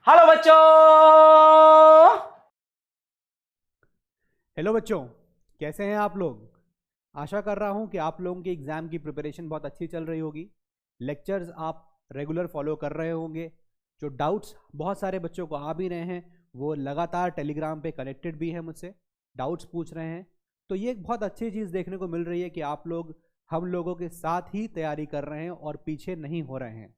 Hello बच्चों। Hello बच्चों, कैसे हैं आप लोग। आशा कर रहा हूं कि आप लोगों की एग्ज़ाम की प्रिपरेशन बहुत अच्छी चल रही होगी। लेक्चर्स आप रेगुलर फॉलो कर रहे होंगे। जो डाउट्स बहुत सारे बच्चों को आ भी रहे हैं, वो लगातार टेलीग्राम पे कनेक्टेड भी हैं मुझसे, डाउट्स पूछ रहे हैं। तो ये एक बहुत अच्छी चीज़ देखने को मिल रही है कि आप लोग हम लोगों के साथ ही तैयारी कर रहे हैं और पीछे नहीं हो रहे हैं।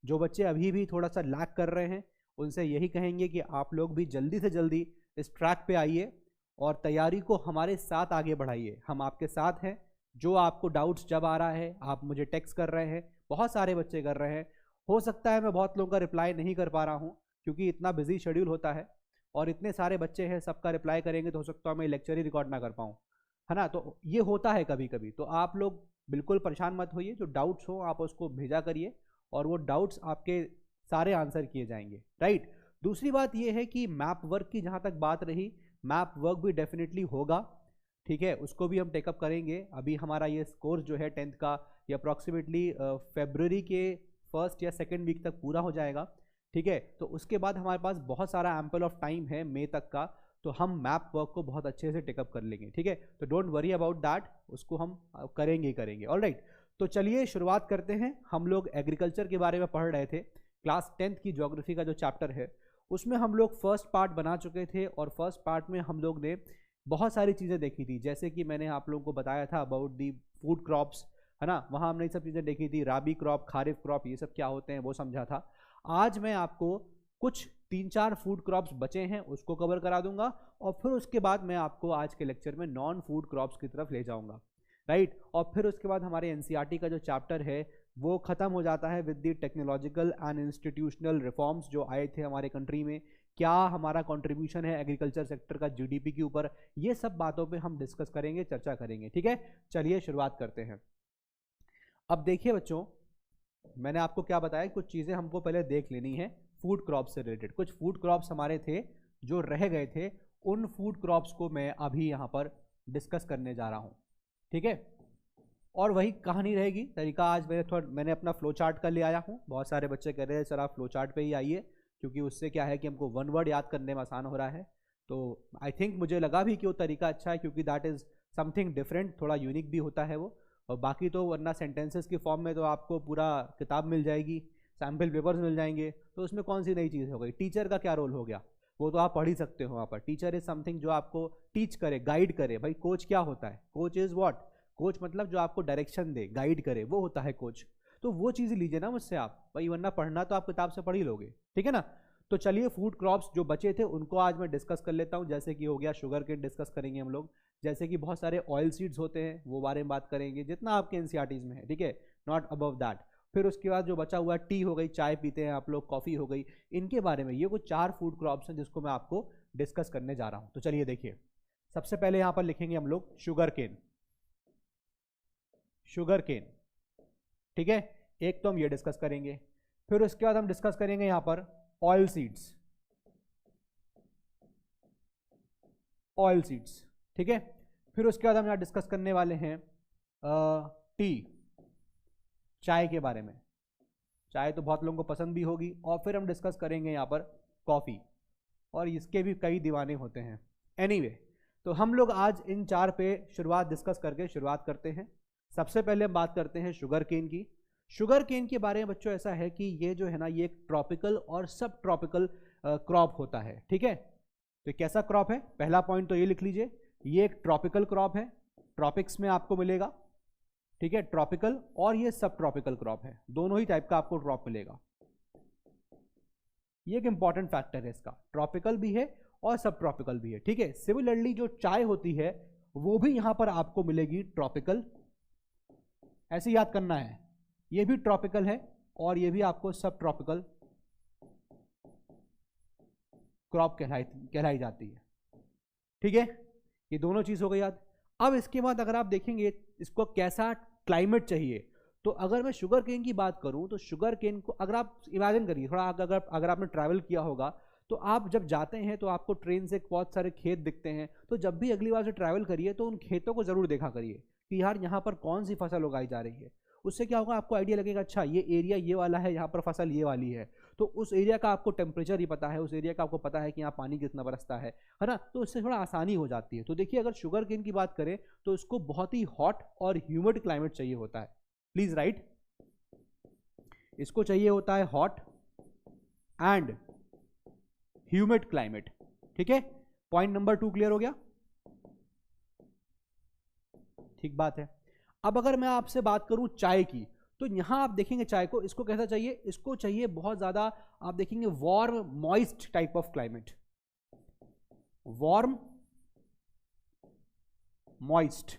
जो बच्चे अभी भी थोड़ा सा लैग कर रहे हैं, उनसे यही कहेंगे कि आप लोग भी जल्दी से जल्दी इस ट्रैक पे आइए और तैयारी को हमारे साथ आगे बढ़ाइए। हम आपके साथ हैं। जो आपको डाउट्स जब आ रहा है, आप मुझे टेक्स्ट कर रहे हैं, बहुत सारे बच्चे कर रहे हैं। हो सकता है मैं बहुत लोगों का रिप्लाई नहीं कर पा रहा हूँ, क्योंकि इतना बिजी शेड्यूल होता है और इतने सारे बच्चे हैं, सबका रिप्लाई करेंगे तो हो सकता है मैं लेक्चर ही रिकॉर्ड ना कर पाऊँ, है ना। तो ये होता है कभी कभी। तो आप लोग बिल्कुल परेशान मत होइए, जो डाउट्स हो आप उसको भेजा करिए और वो डाउट्स आपके सारे आंसर किए जाएंगे, राइट। दूसरी बात ये है कि मैप वर्क की जहाँ तक बात रही, मैप वर्क भी डेफिनेटली होगा, ठीक है। उसको भी हम टेकअप करेंगे। अभी हमारा ये कोर्स जो है 10th का, ये अप्रॉक्सीमेटली फेब्रुवरी के फर्स्ट या सेकेंड वीक तक पूरा हो जाएगा, ठीक है। तो उसके बाद हमारे पास बहुत सारा एम्पल ऑफ टाइम है मई तक का, तो हम मैप वर्क को बहुत अच्छे से टेकअप कर लेंगे, ठीक है। तो डोंट वरी अबाउट दैट, उसको हम करेंगे ही करेंगे, ऑलराइट। तो चलिए शुरुआत करते हैं। हम लोग एग्रीकल्चर के बारे में पढ़ रहे थे। क्लास 10th की ज्योग्राफी का जो चैप्टर है, उसमें हम लोग फर्स्ट पार्ट बना चुके थे और फर्स्ट पार्ट में हम लोग ने बहुत सारी चीज़ें देखी थी। जैसे कि मैंने आप लोगों को बताया था अबाउट दी फूड क्रॉप्स, है ना। वहाँ हमने ये सब चीज़ें देखी थी, राबी क्रॉप, खारिफ क्रॉप, ये सब क्या होते हैं वो समझा था। आज मैं आपको कुछ 3-4 फूड क्रॉप्स बचे हैं उसको कवर करा दूंगा और फिर उसके बाद मैं आपको आज के लेक्चर में नॉन फूड क्रॉप्स की तरफ ले जाऊंगा, राइट। और फिर उसके बाद हमारे एनसीईआरटी का जो चैप्टर है वो ख़त्म हो जाता है with the technological and institutional reforms जो आए थे हमारे कंट्री में। क्या हमारा कंट्रीब्यूशन है एग्रीकल्चर सेक्टर का जीडीपी के ऊपर, ये सब बातों पे हम डिस्कस करेंगे, चर्चा करेंगे, ठीक है। चलिए शुरुआत करते हैं। अब देखिए बच्चों, मैंने आपको क्या बताया, कुछ चीज़ें हमको पहले देख लेनी है फूड क्रॉप्स से रिलेटेड। कुछ फूड क्रॉप्स हमारे थे जो रह गए थे, उन फूड क्रॉप्स को मैं अभी यहाँ पर डिस्कस करने जा रहा हूँ, ठीक है। और वही कहानी रहेगी, तरीका आज मैंने अपना फ्लो चार्ट का ले आया हूँ। बहुत सारे बच्चे कह रहे हैं सर आप फ्लो चार्ट पे ही आइए, क्योंकि उससे क्या है कि हमको वन वर्ड याद करने में आसान हो रहा है। तो आई थिंक मुझे लगा भी कि वो तरीका अच्छा है, क्योंकि दैट इज़ समथिंग डिफरेंट, थोड़ा यूनिक भी होता है वो। और बाकी तो वरना सेंटेंसेस की फॉर्म में तो आपको पूरा किताब मिल जाएगी, सैम्पल पेपर्स मिल जाएंगे, तो उसमें कौन सी नई चीज़ हो गई। टीचर का क्या रोल हो गया, वो तो आप पढ़ ही सकते हो वहाँ पर। टीचर इज समथिंग जो आपको टीच करे, गाइड करे। भाई कोच क्या होता है, कोच इज़ व्हाट, कोच मतलब जो आपको डायरेक्शन दे, गाइड करे, वो होता है कोच। तो वो चीज़ लीजिए ना मुझसे आप भाई, वरना पढ़ना तो आप किताब से पढ़ ही लोगे, ठीक है ना। तो चलिए फूड क्रॉप्स जो बचे थे उनको आज मैं डिस्कस कर लेता हूँ। जैसे कि हो गया शुगर केन, डिस्कस करेंगे हम लोग। जैसे कि बहुत सारे ऑयल सीड्स होते हैं, वो बारे में बात करेंगे, जितना आपके एनसीईआरटीज में है, ठीक है, नॉट अबव दैट। फिर उसके बाद जो बचा हुआ टी हो गई, चाय पीते हैं आप लोग, कॉफ़ी हो गई, इनके बारे में। ये कुछ 4 फूड क्रॉप्स हैं जिसको मैं आपको डिस्कस करने जा रहा हूँ। तो चलिए देखिए, सबसे पहले यहाँ पर लिखेंगे हम लोग शुगर केन, शुगर केन, ठीक है। एक तो हम ये डिस्कस करेंगे। फिर उसके बाद हम डिस्कस करेंगे यहाँ पर ऑयल सीड्स, ऑयल सीड्स, ठीक है। फिर उसके बाद हम यहाँ डिस्कस करने वाले हैं टी, चाय के बारे में। चाय तो बहुत लोगों को पसंद भी होगी। और फिर हम डिस्कस करेंगे यहाँ पर कॉफ़ी, और इसके भी कई दीवाने होते हैं। एनीवे, तो हम लोग आज इन 4 पे शुरुआत डिस्कस करके शुरुआत करते हैं। सबसे पहले हम बात करते हैं शुगर केन की। शुगर केन के बारे में बच्चों ऐसा है कि ये जो है ना, ये एक ट्रॉपिकल और सब ट्रॉपिकल क्रॉप होता है, ठीक है। तो कैसा क्रॉप है, पहला पॉइंट तो ये लिख लीजिए, ये एक ट्रॉपिकल क्रॉप है, ट्रॉपिक्स में आपको मिलेगा, ठीक है, ट्रॉपिकल। और ये सब ट्रॉपिकल क्रॉप है, दोनों ही टाइप का आपको क्रॉप मिलेगा। ये एक इंपॉर्टेंट फैक्टर है इसका, ट्रॉपिकल भी है और सब ट्रॉपिकल भी है, ठीक है। सिमिलरली जो चाय होती है वो भी यहां पर आपको मिलेगी ट्रॉपिकल, ऐसे याद करना है। ये भी ट्रॉपिकल है और ये भी आपको सब ट्रॉपिकल क्रॉप कहलाई जाती है, ठीक है। ये दोनों चीज हो गई याद। अब इसके बाद अगर आप देखेंगे इसको कैसा क्लाइमेट चाहिए, तो अगर मैं शुगर केन की बात करूं तो शुगर केन को अगर आप इमेजिन करिए थोड़ा, अगर आपने ट्रैवल किया होगा तो आप जब जाते हैं तो आपको ट्रेन से बहुत सारे खेत दिखते हैं। तो जब भी अगली बार से ट्रैवल करिए तो उन खेतों को जरूर देखा करिए कि यार यहाँ पर कौन सी फसल उगाई जा रही है। उससे क्या होगा, आपको आइडिया लगेगा, अच्छा ये एरिया ये वाला है, यहाँ पर फसल ये वाली है। तो उस एरिया का आपको टेम्परेचर ही पता है, उस एरिया का आपको पता है कि यहाँ पानी कितना बरसता है ना, तो इससे थोड़ा आसानी हो जाती है। तो देखिए अगर शुगर केन की बात करें तो इसको बहुत ही हॉट और ह्यूमिड क्लाइमेट चाहिए होता है। प्लीज राइट, इसको चाहिए होता है हॉट एंड ह्यूमिड क्लाइमेट। ठीक है, पॉइंट नंबर 2 क्लियर हो गया? ठीक बात है। अब अगर मैं आपसे बात करूं चाय की, तो यहां आप देखेंगे चाय को, इसको कैसा चाहिए? इसको चाहिए बहुत ज्यादा, आप देखेंगे warm moist type of climate, warm moist,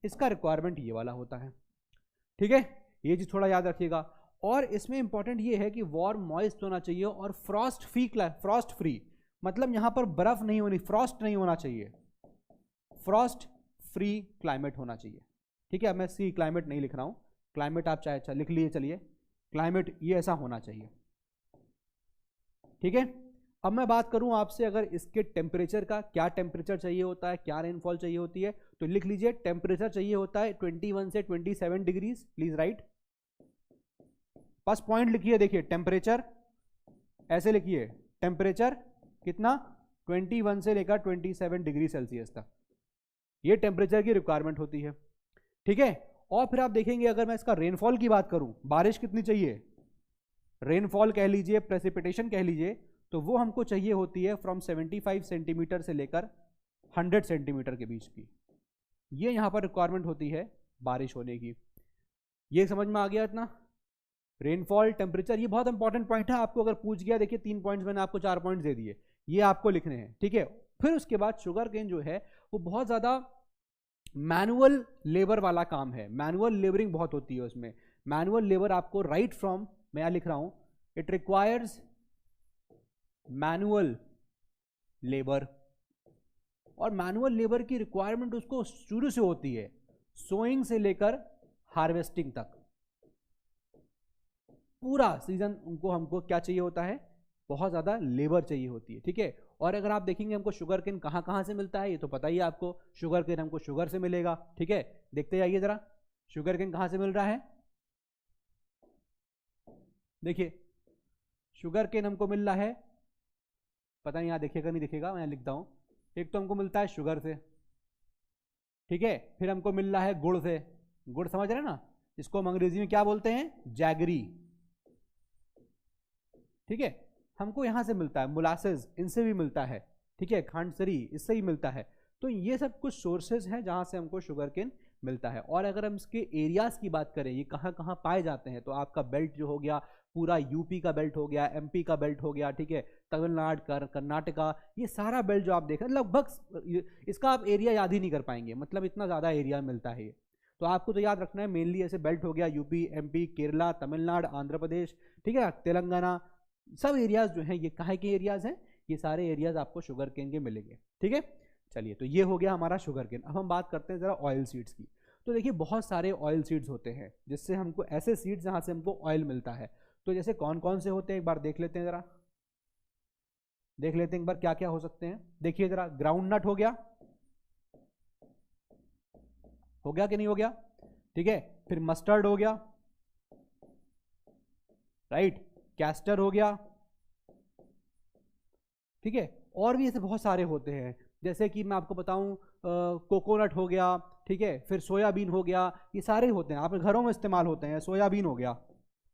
इसका रिक्वायरमेंट ये वाला होता है। ठीक है, ये चीज थोड़ा याद रखिएगा। और इसमें इंपॉर्टेंट ये है कि वार्म मॉइस्ट होना चाहिए और फ्रॉस्ट फ्री, मतलब यहां पर बर्फ नहीं होनी, फ्रॉस्ट नहीं होना चाहिए, फ्रॉस्ट फ्री क्लाइमेट होना चाहिए। ठीक है, मैं सी क्लाइमेट नहीं लिख रहा हूं, क्लाइमेट आप चाहे लिख लिए, चलिए क्लाइमेट ये ऐसा होना चाहिए। ठीक है, अब मैं बात करूं आपसे अगर इसके टेम्परेचर का, क्या टेम्परेचर चाहिए होता है, क्या रेनफॉल चाहिए होती है, तो लिख लीजिए टेम्परेचर चाहिए होता है 21 से 27 degrees. Please right, first point लिखिए, देखिए टेम्परेचर ऐसे लिखिए, टेम्परेचर कितना 21 से लेकर 27 डिग्री सेल्सियस तक, ये टेम्परेचर की रिक्वायरमेंट होती है। ठीक है, और फिर आप देखेंगे अगर मैं इसका रेनफॉल की बात करूं, बारिश कितनी चाहिए, रेनफॉल कह लीजिए, प्रेसिपिटेशन कह लीजिए, तो वो हमको चाहिए होती है फ्रॉम 75 सेंटीमीटर से लेकर 100 सेंटीमीटर के बीच की, ये यहां पर रिक्वायरमेंट होती है बारिश होने की। ये समझ में आ गया इतना? रेनफॉल, टेम्परेचर, ये बहुत इंपॉर्टेंट पॉइंट है। आपको अगर पूछ गया, देखिए 3 पॉइंट्स मैंने आपको 4 पॉइंट्स दे दिए, ये आपको लिखने हैं। ठीक है, फिर उसके बाद शुगर केन जो है वो बहुत ज्यादा मैनुअल लेबर वाला काम है, मैनुअल लेबरिंग बहुत होती है उसमें। मैनुअल लेबर आपको राइट फ्रॉम, मैं लिख रहा हूं, इट रिक्वायर्स मैनुअल लेबर, और मैनुअल लेबर की रिक्वायरमेंट उसको शुरू से होती है, सोइंग से लेकर हार्वेस्टिंग तक, पूरा सीजन उनको, हमको क्या चाहिए होता है, बहुत ज्यादा लेबर चाहिए होती है। ठीक है, और अगर आप देखेंगे हमको शुगर केन कहां कहां से मिलता है, ये तो पता ही है आपको, शुगर केन हमको शुगर से मिलेगा। ठीक है, देखते जाइए जरा, शुगर केन कहां से मिल रहा है, देखिए शुगर केन हमको मिल रहा है, पता नहीं यहां दिखेगा नहीं दिखेगा, मैं लिखता हूं, एक तो हमको मिलता है शुगर से, ठीक है, फिर हमको मिल रहा है गुड़ से, गुड़ समझ रहे हैं ना, इसको हम अंग्रेजी में क्या बोलते हैं, जैगरी। ठीक है, हमको यहां से मिलता है मोलासेस, इनसे भी मिलता है। ठीक है, खांडसरी, इससे ही मिलता है। तो ये सब कुछ सोर्सेज हैं जहां से हमको शुगर केन मिलता है। और अगर हम इसके एरियाज की बात करें, ये कहाँ कहाँ पाए जाते हैं, तो आपका बेल्ट जो हो गया, पूरा यूपी का बेल्ट हो गया, एमपी का बेल्ट हो गया, ठीक है, तमिलनाडु, कर्नाटका, ये सारा बेल्ट जो आप देख रहे हैं, लगभग इसका आप एरिया याद ही नहीं कर पाएंगे, मतलब इतना ज़्यादा एरिया मिलता है ये। तो आपको तो याद रखना है, मेनली ऐसे बेल्ट हो गया यूपी, एमपी, केरला, तमिलनाडु, आंध्र प्रदेश, ठीक है, तेलंगाना, सब एरियाज जो हैं ये कहाँ के एरियाज हैं, ये सारे एरियाज आपको शुगर केन के मिलेंगे। ठीक है, चलिए, तो ये हो गया हमारा शुगर केन। अब हम बात करते हैं ज़रा ऑयल सीड्स की। तो देखिए बहुत सारे ऑयल सीड्स होते हैं जिससे हमको, ऐसे सीड्स जहाँ से हमको ऑयल मिलता है। तो जैसे कौन कौन से होते हैं एक बार देख लेते हैं, ज़रा देख लेते हैं एक बार क्या क्या हो सकते हैं। देखिए ज़रा, ग्राउंड नट हो गया कि नहीं हो गया, ठीक है, फिर मस्टर्ड हो गया, राइट, कैस्टर हो गया, ठीक है, और भी ऐसे बहुत सारे होते हैं, जैसे कि मैं आपको बताऊं, कोकोनट हो गया, ठीक है, फिर सोयाबीन हो गया, ये सारे होते हैं, आपके घरों में इस्तेमाल होते हैं। सोयाबीन हो गया,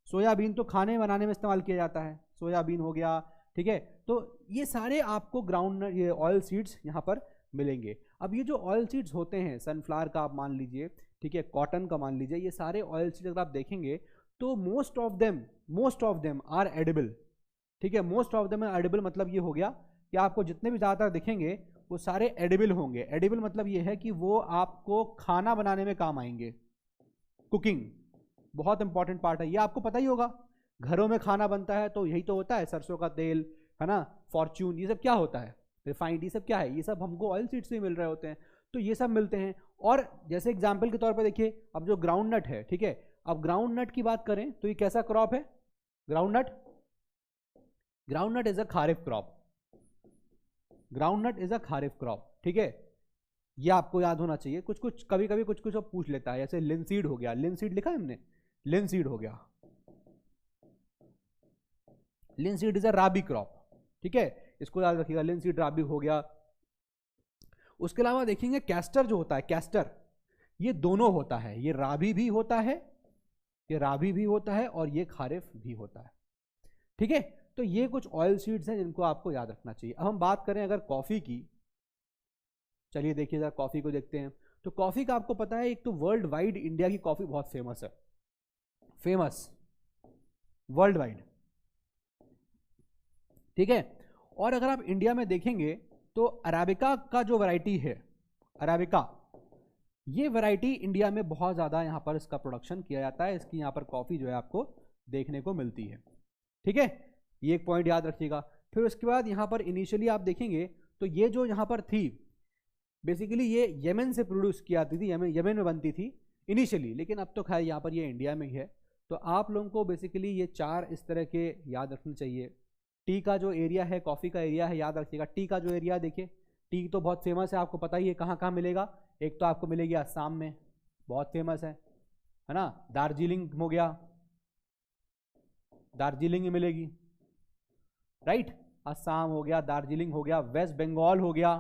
सोयाबीन तो खाने बनाने में इस्तेमाल किया जाता है, सोयाबीन हो गया, ठीक है। तो ये सारे आपको ग्राउंड, ये ऑयल सीड्स यहाँ पर मिलेंगे। अब ये जो ऑयल सीड्स होते हैं, सनफ्लावर का आप मान लीजिए, ठीक है, कॉटन का मान लीजिए, ये सारे ऑयल सीड्स अगर आप देखेंगे तो most of them are edible. ठीक है, most of them are edible, मतलब ये हो गया कि आपको जितने भी ज़्यादातर दिखेंगे वो सारे एडिबल होंगे। एडिबल मतलब ये है कि वो आपको खाना बनाने में काम आएंगे, कुकिंग बहुत इंपॉर्टेंट पार्ट है, ये आपको पता ही होगा, घरों में खाना बनता है तो यही तो होता है, सरसों का तेल है ना, फॉर्च्यून, ये सब क्या होता है, रिफाइंड, ये सब क्या है, ये सब हमको ऑयल सीड से मिल रहे होते हैं, तो ये सब मिलते हैं। और जैसे एग्जाम्पल के तौर पर देखिए, अब जो ग्राउंड नट है, ठीक है, अब ग्राउंड नट की बात करें तो ये कैसा क्रॉप है, groundnut is a kharif crop, groundnut is a kharif crop, ठीक है, ये आपको याद होना चाहिए। कुछ कुछ कभी कभी कुछ कुछ पूछ लेता है, जैसे लिनसीड हो गया, लिनसीड लिखा है हमने, लिनसीड हो गया, linseed is a rabi crop, ठीक है, इसको याद रखिएगा, लिनसीड राबी हो गया। उसके अलावा देखेंगे कैस्टर जो होता है, कैस्टर ये दोनों होता है, ये राबी भी होता है, ये राबी भी होता है और ये खारिफ भी होता है, ठीक है। तो ये कुछ ऑयल सीड्स हैं जिनको आपको याद रखना चाहिए। अब हम बात करें अगर कॉफी की, चलिए देखिए जरा कॉफी को देखते हैं। तो कॉफी का आपको पता है, एक तो वर्ल्ड वाइड इंडिया की कॉफी बहुत फेमस है, फेमस वर्ल्ड वाइड, ठीक है। और अगर आप इंडिया में देखेंगे तो अराबिका का जो वैरायटी है, अराबिका, ये वैरायटी इंडिया में बहुत ज़्यादा यहाँ पर इसका प्रोडक्शन किया जाता है, इसकी यहाँ पर कॉफ़ी जो है आपको देखने को मिलती है, ठीक है। ये एक पॉइंट याद रखिएगा। फिर उसके बाद यहाँ पर इनिशियली आप देखेंगे तो ये जो यहाँ पर थी, बेसिकली ये यमन से प्रोड्यूस की आती थी, यमन में बनती थी इनिशियली, लेकिन अब तो खैर यहाँ पर ये इंडिया में ही है। तो आप लोगों को बेसिकली ये चार इस तरह के याद रखने चाहिए। टी का जो एरिया है, कॉफ़ी का एरिया है, याद रखिएगा। टी का जो एरिया देखिए, टी तो बहुत फेमस है, आपको पता ही है कहाँ कहाँ मिलेगा। एक तो आपको मिलेगी असम में, बहुत फेमस है ना, दार्जिलिंग हो गया, दार्जिलिंग में मिलेगी, राइट, असम हो गया, दार्जिलिंग हो गया, वेस्ट बंगाल हो गया,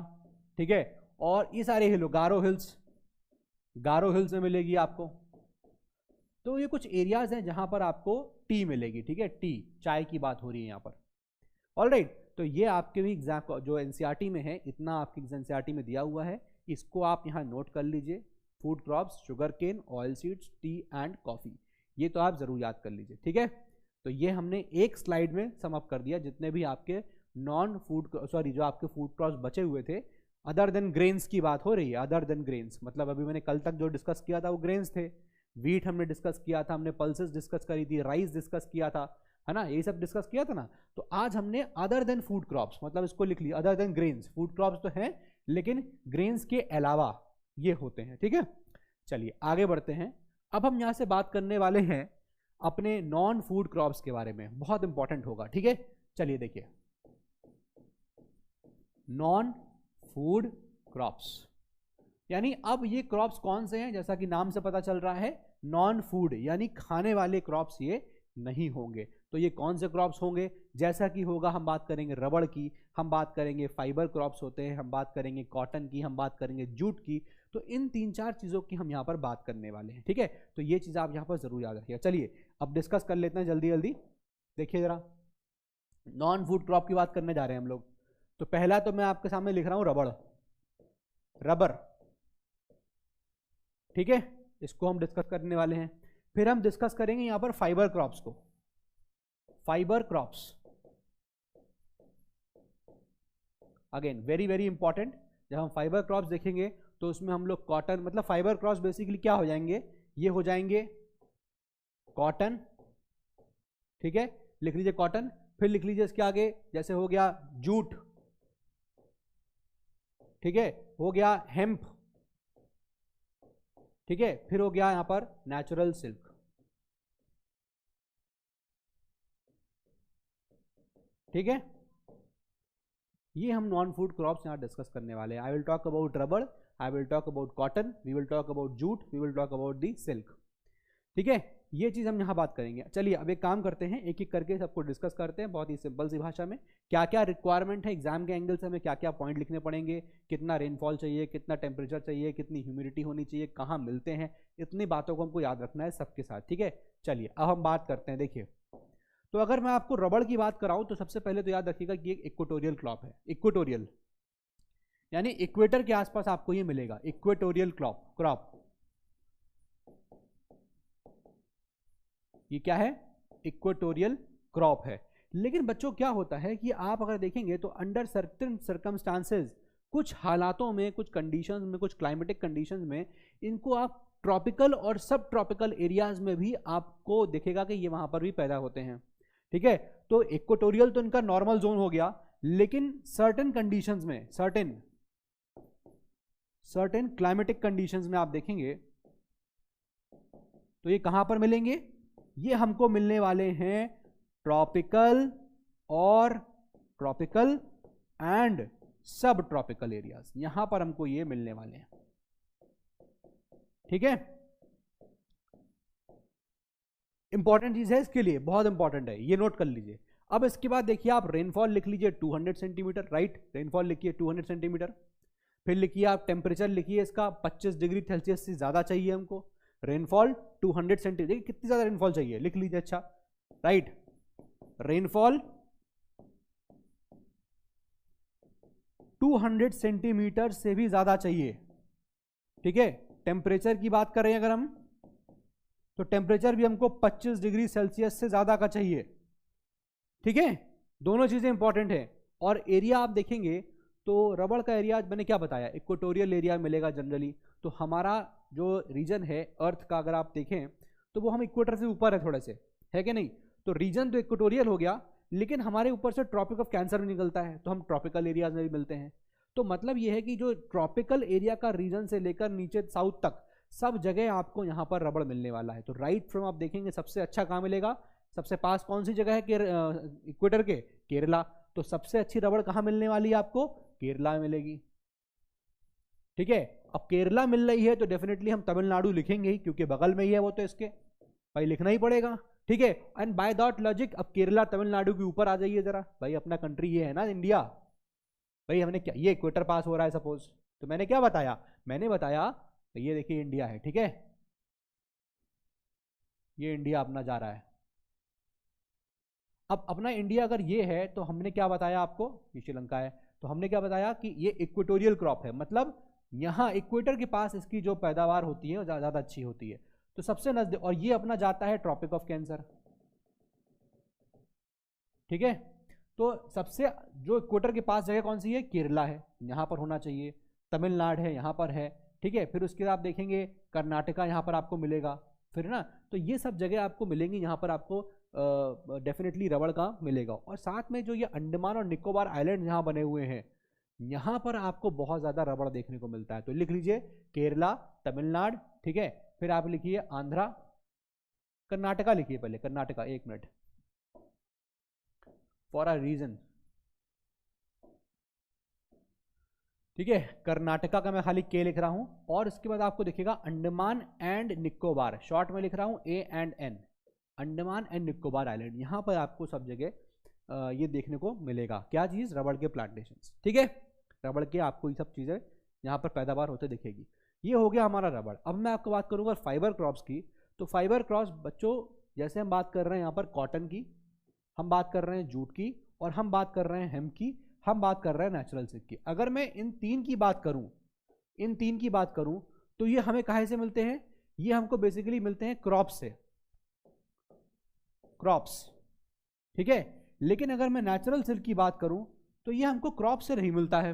ठीक है। और ये सारे हिल, गारो हिल्स, गारो हिल्स में मिलेगी आपको। तो ये कुछ एरियाज हैं जहां पर आपको टी मिलेगी, ठीक है, टी, चाय की बात हो रही है यहाँ पर। ऑलराइट, तो ये आपके भी एग्जाम जो एनसीईआरटी में है, इतना आपके एनसीईआरटी में दिया हुआ है, इसको आप यहाँ नोट कर लीजिए। Food crops, sugarcane, oilseeds, tea and coffee, ये तो आप ज़रूर याद कर लीजिए, ठीक है। तो ये हमने एक स्लाइड में सम अप कर दिया जितने भी आपके नॉन फूड, सॉरी जो आपके फूड क्रॉप्स बचे हुए थे, अदर देन ग्रेन्स की बात हो रही है। अदर देन ग्रेन्स मतलब अभी मैंने कल तक जो डिस्कस किया था वो ग्रेन्स थे। वीट हमने डिस्कस किया था, हमने पल्सेस डिस्कस करी थी, राइस डिस्कस किया था, है ना, ये सब डिस्कस किया था ना। तो आज हमने अदर देन फूड क्रॉप्स, मतलब इसको लिख लिया, other than grains, food crops तो हैं लेकिन ग्रेन्स के अलावा ये होते हैं, ठीक है। चलिए आगे बढ़ते हैं। अब हम यहाँ से बात करने वाले हैं अपने नॉन फूड क्रॉप्स के बारे में, बहुत इंपॉर्टेंट होगा, ठीक है। चलिए देखिए, नॉन फूड क्रॉप्स यानी अब ये क्रॉप्स कौन से हैं, जैसा कि नाम से पता चल रहा है, नॉन फूड यानी खाने वाले क्रॉप्स ये नहीं होंगे। तो ये कौन से क्रॉप्स होंगे, जैसा कि होगा, हम बात करेंगे रबड़ की, हम बात करेंगे फाइबर क्रॉप्स होते हैं, हम बात करेंगे कॉटन की, हम बात करेंगे जूट की। तो इन तीन चार चीज़ों की हम यहाँ पर बात करने वाले हैं, ठीक है। तो ये चीज़ आप यहाँ पर ज़रूर याद रखिएगा। चलिए अब डिस्कस कर लेते हैं जल्दी जल्दी। देखिए ज़रा, नॉन फूड क्रॉप की बात करने जा रहे हैं हम लोग। तो पहला तो मैं आपके सामने लिख रहा हूँ रबड़, रबर, ठीक है, इसको हम डिस्कस करने वाले हैं। फिर हम डिस्कस करेंगे यहाँ पर फाइबर क्रॉप्स को, fibre crops, again very very important. जब हम फाइबर क्रॉप्स देखेंगे तो उसमें हम लोग कॉटन, मतलब फाइबर क्रॉप्स बेसिकली क्या हो जाएंगे, ये हो जाएंगे कॉटन, ठीक है, लिख लीजिए कॉटन। फिर लिख लीजिए इसके आगे, जैसे हो गया जूट, ठीक है, हो गया हेम्प, ठीक है, फिर हो गया यहां पर नेचुरल सिल्क, ठीक है। ये हम नॉन फूड क्रॉप्स यहां डिस्कस करने वाले हैं। I will talk about rubber, I will talk about cotton, we will talk about jute, we will talk about the silk, ठीक है। ये चीज़ हम यहाँ बात करेंगे। चलिए अब एक काम करते हैं, एक एक करके सबको डिस्कस करते हैं बहुत ही सिंपल सी भाषा में। क्या क्या रिक्वायरमेंट है एग्जाम के एंगल से, हमें क्या क्या पॉइंट लिखने पड़ेंगे, कितना रेनफॉल चाहिए, कितना टेम्परेचर चाहिए, कितनी ह्यूमिडिटी होनी चाहिए, कहाँ मिलते हैं, इतनी बातों को हमको याद रखना है सबके साथ, ठीक है। चलिए अब हम बात करते हैं। देखिए, तो अगर मैं आपको रबड़ की बात कराऊँ तो सबसे पहले तो याद रखिएगा कि एक इक्वेटोरियल क्रॉप है। इक्वेटोरियल यानी इक्वेटर के आसपास आपको ये मिलेगा, इक्वेटोरियल क्रॉप। ये क्या है, इक्वेटोरियल क्रॉप है। लेकिन बच्चों क्या होता है कि आप अगर देखेंगे तो अंडर सर्टेन सर्कमस्टांसेस, कुछ हालातों में, कुछ कंडीशंस में, कुछ क्लाइमेटिक कंडीशंस में, इनको आप ट्रॉपिकल और सब ट्रॉपिकल एरियाज में भी आपको दिखेगा कि ये वहां पर भी पैदा होते हैं, ठीक है। तो इक्वेटोरियल तो इनका नॉर्मल जोन हो गया, लेकिन सर्टेन कंडीशंस में, सर्टेन क्लाइमेटिक कंडीशंस में आप देखेंगे तो ये कहां पर मिलेंगे, ये हमको मिलने वाले हैं ट्रॉपिकल और ट्रॉपिकल एंड सब ट्रॉपिकल एरियाज, यहां पर हमको ये मिलने वाले हैं, ठीक है। इंपॉर्टेंट चीज है इसके लिए, बहुत इंपॉर्टेंट है, ये नोट कर लीजिए। अब इसके बाद देखिए आप रेनफॉल लिख लीजिए 200 सेंटीमीटर, राइट, रेनफॉल लिखिए 200 सेंटीमीटर। फिर लिखिए आप टेम्परेचर लिखिए इसका 25 डिग्री सेल्सियस से ज़्यादा चाहिए हमको। रेनफॉल 200 सेंटीमीटर, कितनी ज़्यादा रेनफॉल चाहिए लिख लीजिए, अच्छा, राइट, रेनफॉल 200 सेंटीमीटर से भी ज़्यादा चाहिए, ठीक है। टेम्परेचर की बात करें अगर हम, तो टेम्परेचर भी हमको 25 डिग्री सेल्सियस से ज़्यादा का चाहिए, ठीक है। दोनों चीज़ें इंपॉर्टेंट है। और एरिया आप देखेंगे तो रबड़ का एरिया मैंने क्या बताया, इक्वेटोरियल एरिया मिलेगा जनरली। तो हमारा जो रीजन है अर्थ का अगर आप देखें तो वो हम इक्वेटर से ऊपर है थोड़े से, है कि नहीं। तो रीजन तो इक्वेटोरियल हो गया, लेकिन हमारे ऊपर से ट्रॉपिक ऑफ कैंसर भी निकलता है, तो हम ट्रॉपिकल एरियाज में भी मिलते हैं। तो मतलब ये है कि जो ट्रॉपिकल एरिया का रीजन से लेकर नीचे साउथ तक सब जगह आपको यहाँ पर रबड़ मिलने वाला है। तो राइट फ्रॉम आप देखेंगे सबसे अच्छा कहाँ मिलेगा, सबसे पास कौन सी जगह है इक्वेटर के, केरला। तो सबसे अच्छी रबड़ कहाँ मिलने वाली है आपको, केरला में मिलेगी, ठीक है। अब केरला मिल रही है तो डेफिनेटली हम तमिलनाडु लिखेंगे ही, क्योंकि बगल में ही है वो, तो इसके भाई लिखना ही पड़ेगा, ठीक है। एंड बाय दैट लॉजिक अब केरला तमिलनाडु के ऊपर आ जाइए जरा, भाई अपना कंट्री ये है ना इंडिया, भाई हमने क्या, ये इक्वेटर पास हो रहा है सपोज, तो मैंने क्या बताया, मैंने बताया तो ये देखिए इंडिया है, ठीक है, ये इंडिया अपना जा रहा है। अब अपना इंडिया अगर ये है तो हमने क्या बताया आपको, ये श्रीलंका है, तो हमने क्या बताया कि ये इक्वेटोरियल क्रॉप है, मतलब यहाँ इक्वेटर के पास इसकी जो पैदावार होती है ज़्यादा अच्छी होती है, तो सबसे नजदीक, और ये अपना जाता है ट्रॉपिक ऑफ कैंसर, ठीक है। तो सबसे जो इक्वेटर के पास जगह कौन सी है, केरला है, यहाँ पर होना चाहिए, तमिलनाडु है यहाँ पर है, ठीक है। फिर उसके बाद आप देखेंगे कर्नाटका यहाँ पर आपको मिलेगा, फिर ना, तो ये सब जगह आपको मिलेंगी, यहाँ पर आपको डेफिनेटली रबड़ का मिलेगा। और साथ में जो ये अंडमान और निकोबार आइलैंड यहाँ बने हुए हैं, यहाँ पर आपको बहुत ज़्यादा रबड़ देखने को मिलता है। तो लिख लीजिए केरला, तमिलनाडु, ठीक है। फिर आप लिखिए आंध्रा, कर्नाटका लिखिए पहले, कर्नाटका, एक मिनट, फॉर अ रीजन, ठीक है। कर्नाटका का मैं खाली के लिख रहा हूं, और इसके बाद आपको दिखेगा अंडमान एंड निकोबार, शॉर्ट में लिख रहा हूं A and N, Andaman and Nicobar island, यहाँ पर आपको सब जगह ये देखने को मिलेगा, क्या चीज़, रबड़ के प्लांटेशंस, ठीक है। रबड़ के आपको ये सब चीज़ें यहाँ पर पैदावार होते दिखेगी। ये हो गया हमारा रबड़। अब मैं आपको बात करूँगा फाइबर क्रॉप्स की। तो फाइबर क्रॉप्स बच्चों, जैसे हम बात कर रहे हैं यहाँ पर कॉटन की, हम बात कर रहे हैं जूट की, और हम बात कर रहे हैं हेम्प की, हम बात कर रहे हैं नेचुरल सिल्क की। अगर मैं इन तीन की बात करूं, तो ये हमें कहाँ से मिलते हैं, ये हमको बेसिकली मिलते हैं क्रॉप से, क्रॉप्स, ठीक है। लेकिन अगर मैं नेचुरल सिल्क की बात करूं तो ये हमको क्रॉप से नहीं मिलता है,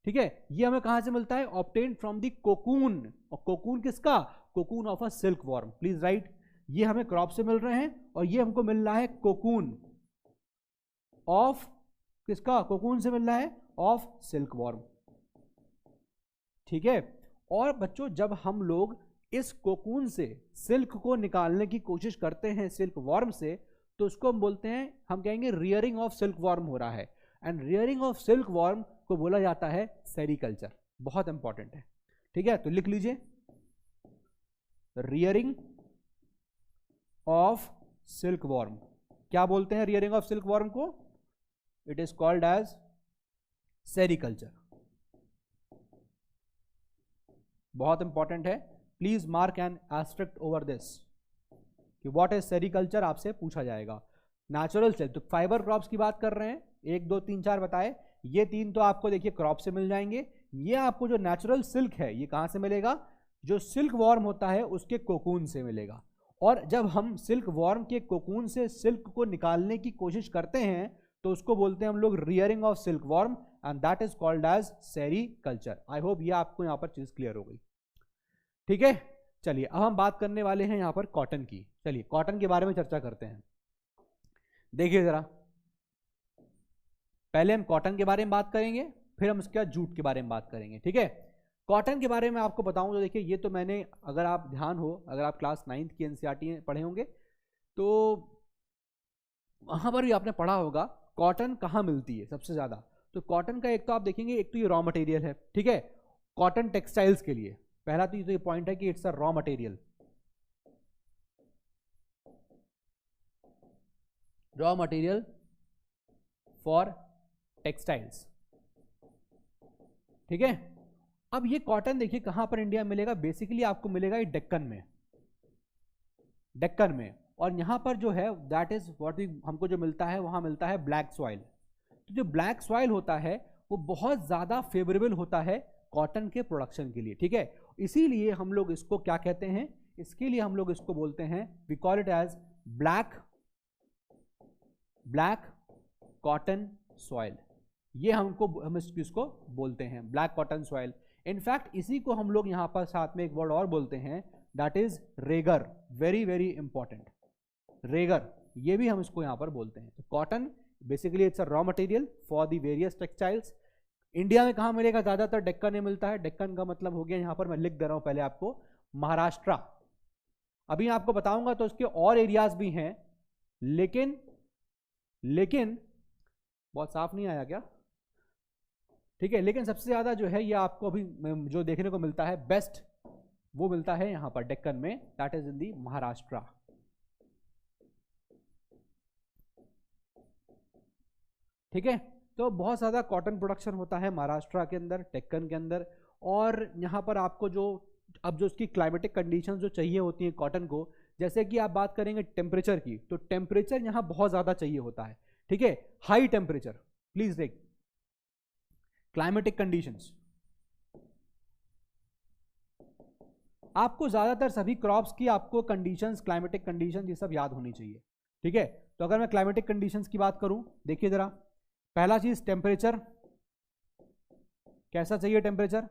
ठीक है। ये हमें कहां से मिलता है, ऑब्टेन फ्रॉम द कोकून, और कोकून किसका, cocoon of a silk worm, please right. ये हमें क्रॉप से मिल रहे हैं, और ये हमको मिल रहा है कोकून ऑफ किसका, कोकून से मिल रहा है ऑफ सिल्क वॉर्म, ठीक है। और बच्चों जब हम लोग इस कोकून से सिल्क को निकालने की कोशिश करते हैं सिल्क वॉर्म से, तो उसको हम बोलते हैं, हम कहेंगे रियरिंग ऑफ सिल्क वॉर्म हो रहा है। And rearing of silkworm को बोला जाता है सेरीकल्चर, बहुत इंपॉर्टेंट है, ठीक है। तो लिख लीजिए रियरिंग ऑफ सिल्क वॉर्म, क्या बोलते हैं रियरिंग ऑफ सिल्क वॉर्म को, it is called as sericulture, बहुत इंपॉर्टेंट है, please mark an asterisk over this कि व्हाट इज सेरीकल्चर, आपसे पूछा जाएगा। नेचुरल सिल्क, तो फाइबर क्रॉप्स की बात कर रहे हैं, 1 2 3 4 बताए, ये 3 तो आपको देखिए क्रॉप से मिल जाएंगे। ये आपको जो नेचुरल सिल्क है ये कहां से मिलेगा, जो सिल्क वॉर्म होता है उसके कोकून से मिलेगा। और जब हम सिल्क वॉर्म के कोकून से सिल्क को निकालने की कोशिश करते हैं तो उसको बोलते हैं हम लोग rearing of silkworm, and that is called as sericulture. I hope ये आपको यहां पर चीज क्लियर हो गई, ठीक है। चलिए अब हम बात करने वाले हैं यहां पर कॉटन की। चलिए कॉटन के बारे में चर्चा करते हैं। देखिए जरा, पहले हम कॉटन के बारे में बात करेंगे, फिर हम उसके बाद जूट के बारे में बात करेंगे, ठीक है। कॉटन के बारे में आपको बताऊं तो देखिए, ये तो मैंने, अगर आप ध्यान हो, अगर आप क्लास 9th की एनसीईआरटी पढ़े होंगे तो वहां पर भी आपने पढ़ा होगा कॉटन कहाँ मिलती है सबसे ज्यादा। तो कॉटन का एक तो आप देखेंगे, एक तो ये रॉ मटेरियल है, ठीक है, कॉटन टेक्सटाइल्स के लिए पहला तो ये पॉइंट है कि it's a raw material, raw material for textiles. ठीक है, अब ये कॉटन देखिए कहां पर इंडिया में मिलेगा, बेसिकली आपको मिलेगा ये डेक्कन में, डेक्कन में। और यहां पर जो है दैट इज व्हाट हमको जो मिलता है, वहां मिलता है ब्लैक सॉइल। तो जो ब्लैक सॉइल होता है वो बहुत ज्यादा फेवरेबल होता है कॉटन के प्रोडक्शन के लिए। ठीक है, इसीलिए हम लोग इसको क्या कहते हैं, इसके लिए हम लोग इसको बोलते हैं, we call it as black cotton soil. ये हम इसको बोलते हैं ब्लैक कॉटन सॉइल। इनफैक्ट इसी को हम लोग यहां पर साथ में एक वर्ड और बोलते हैं, that is Regar. Very very important, Regar, ये भी हम इसको यहां पर बोलते हैं। Cotton basically it's a raw material for the various textiles. India में कहां मिलेगा, ज्यादातर डेक्कन में मिलता है। डेक्कन का मतलब हो गया, यहां पर मैं लिख दे रहा हूं पहले आपको, महाराष्ट्र। अभी आपको बताऊंगा तो इसके और एरियाज भी हैं, लेकिन बहुत साफ नहीं आया क्या, ठीक है, लेकिन सबसे ज्यादा जो है ये आपको अभी जो देखने को मिलता है बेस्ट, वो मिलता है यहां पर डेक्कन में, दैट इज इन दी महाराष्ट्र। ठीक है, तो बहुत ज़्यादा कॉटन प्रोडक्शन होता है महाराष्ट्र के अंदर, डेक्कन के अंदर। और यहाँ पर आपको जो अब जो उसकी क्लाइमेटिक कंडीशंस जो चाहिए होती हैं कॉटन को, जैसे कि आप बात करेंगे टेम्परेचर की, तो टेम्परेचर यहाँ बहुत ज़्यादा चाहिए होता है। ठीक है, हाई टेम्परेचर, प्लीज देख, क्लाइमेटिक कंडीशंस आपको ज़्यादातर सभी क्रॉप्स की आपको कंडीशंस, क्लाइमेटिक कंडीशंस ये सब याद होनी चाहिए। ठीक है, तो अगर मैं क्लाइमेटिक कंडीशंस की बात करूं, देखिए जरा, पहला चीज टेम्परेचर, कैसा चाहिए टेम्परेचर,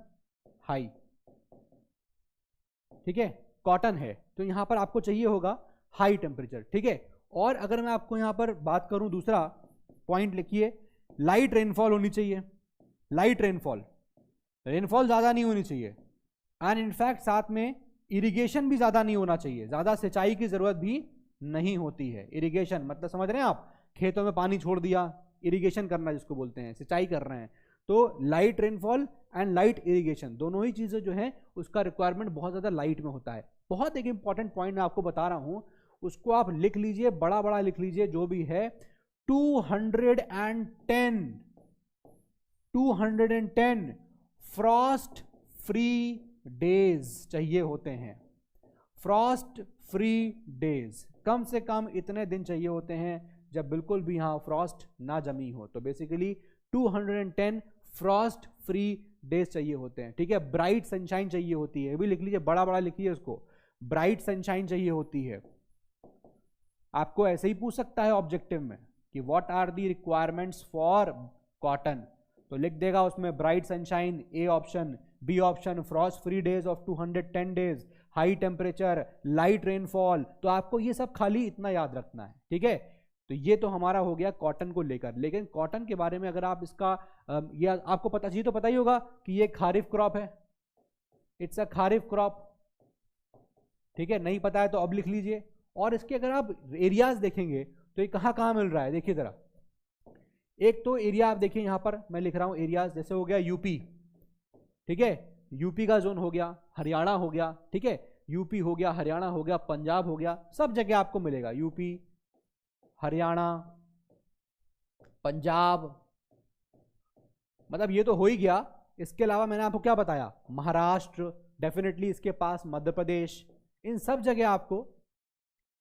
हाई। ठीक है, कॉटन है तो यहां पर आपको चाहिए होगा हाई टेम्परेचर। ठीक है, और अगर मैं आपको यहां पर बात करूं, दूसरा पॉइंट लिखिए, लाइट रेनफॉल होनी चाहिए। लाइट रेनफॉल, रेनफॉल ज्यादा नहीं होनी चाहिए, एंड इनफैक्ट साथ में इरिगेशन भी ज्यादा नहीं होना चाहिए, ज्यादा सिंचाई की जरूरत भी नहीं होती है। इरिगेशन मतलब समझ रहे हैं आप, खेतों में पानी छोड़ दिया, इरिगेशन करना जिसको बोलते हैं, सिंचाई कर रहे हैं। तो light rainfall and light irrigation दोनों ही चीजें जो है उसका रिक्वायरमेंट बहुत ज्यादा लाइट में होता है। बहुत एक इंपॉर्टेंट पॉइंट मैं आपको बता रहा हूं, उसको आप लिख लीजिए, बड़ा बड़ा लिख लीजिए जो भी है, 210 फ्रॉस्ट फ्री डेज चाहिए होते हैं। फ्रॉस्ट फ्री डेज, कम से कम इतने दिन चाहिए होते हैं जब बिल्कुल भी यहां फ्रॉस्ट ना जमी हो। तो बेसिकली 210 फ्रॉस्ट फ्री डेज चाहिए होते हैं। ठीक है, ब्राइट सनशाइन चाहिए होती है, भी लिख लीजिए, बड़ा बड़ा लिखिए उसको, ब्राइट सनशाइन चाहिए होती है। आपको ऐसे ही पूछ सकता है ऑब्जेक्टिव में कि what are the requirements for cotton, तो लिख देगा उसमें bright sunshine, A option, B option frost free days of 210 days, high temperature, light rainfall. तो आपको ये सब खाली इतना याद रखना है। ठीक है, तो ये तो हमारा हो गया कॉटन को लेकर। लेकिन कॉटन के बारे में अगर आप इसका ये आपको पता चाहिए तो पता ही होगा कि ये खारिफ क्रॉप है, इट्स अ खारिफ क्रॉप। ठीक है, नहीं पता है तो अब लिख लीजिए। और इसके अगर आप एरियाज देखेंगे तो ये कहाँ कहाँ मिल रहा है, देखिए जरा। एक तो एरिया आप देखिए, यहां पर मैं लिख रहा हूं एरियाज, जैसे हो गया यूपी, ठीक है, यूपी का जोन हो गया, हरियाणा हो गया, ठीक है, यूपी हो गया, हरियाणा हो गया, पंजाब हो गया, सब जगह आपको मिलेगा, यूपी, हरियाणा, पंजाब, मतलब ये तो हो ही गया। इसके अलावा मैंने आपको क्या बताया, महाराष्ट्र, डेफिनेटली इसके पास मध्य प्रदेश, इन सब जगह आपको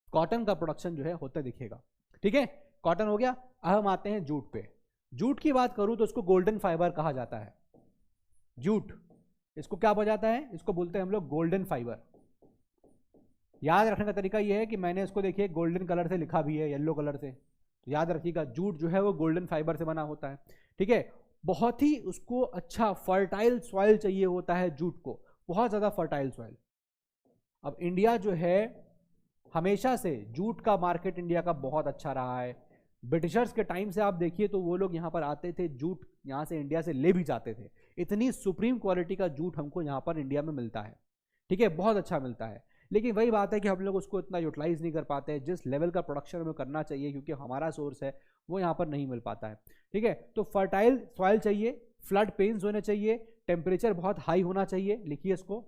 कॉटन का प्रोडक्शन जो है होता दिखेगा। ठीक है, कॉटन हो गया। अब हम आते हैं जूट पे। जूट की बात करूं तो इसको गोल्डन फाइबर कहा जाता है। जूट, इसको क्या बोला जाता है, इसको बोलते हैं हम लोग गोल्डन फाइबर। याद रखने का तरीका यह है कि मैंने इसको देखिए गोल्डन कलर से लिखा भी है, येलो कलर से, तो याद रखिएगा जूट जो है वो गोल्डन फाइबर से बना होता है। ठीक है, बहुत ही उसको अच्छा फर्टाइल सॉइल चाहिए होता है जूट को, बहुत ज्यादा फर्टाइल सॉइल। अब इंडिया जो है हमेशा से जूट का मार्केट इंडिया का बहुत अच्छा रहा है। ब्रिटिशर्स के टाइम से आप देखिए तो वो लोग यहाँ पर आते थे, जूट यहाँ से इंडिया से ले भी जाते थे। इतनी सुप्रीम क्वालिटी का जूट हमको यहाँ पर इंडिया में मिलता है। ठीक है, बहुत अच्छा मिलता है। लेकिन वही बात है कि हम लोग उसको इतना यूटिलाइज नहीं कर पाते हैं, जिस लेवल का प्रोडक्शन हमें करना चाहिए, क्योंकि हमारा सोर्स है वो यहाँ पर नहीं मिल पाता है। ठीक है, तो फर्टाइल सॉइल चाहिए, फ्लड पेन्स होने चाहिए, टेम्परेचर बहुत हाई होना चाहिए, लिखिए इसको,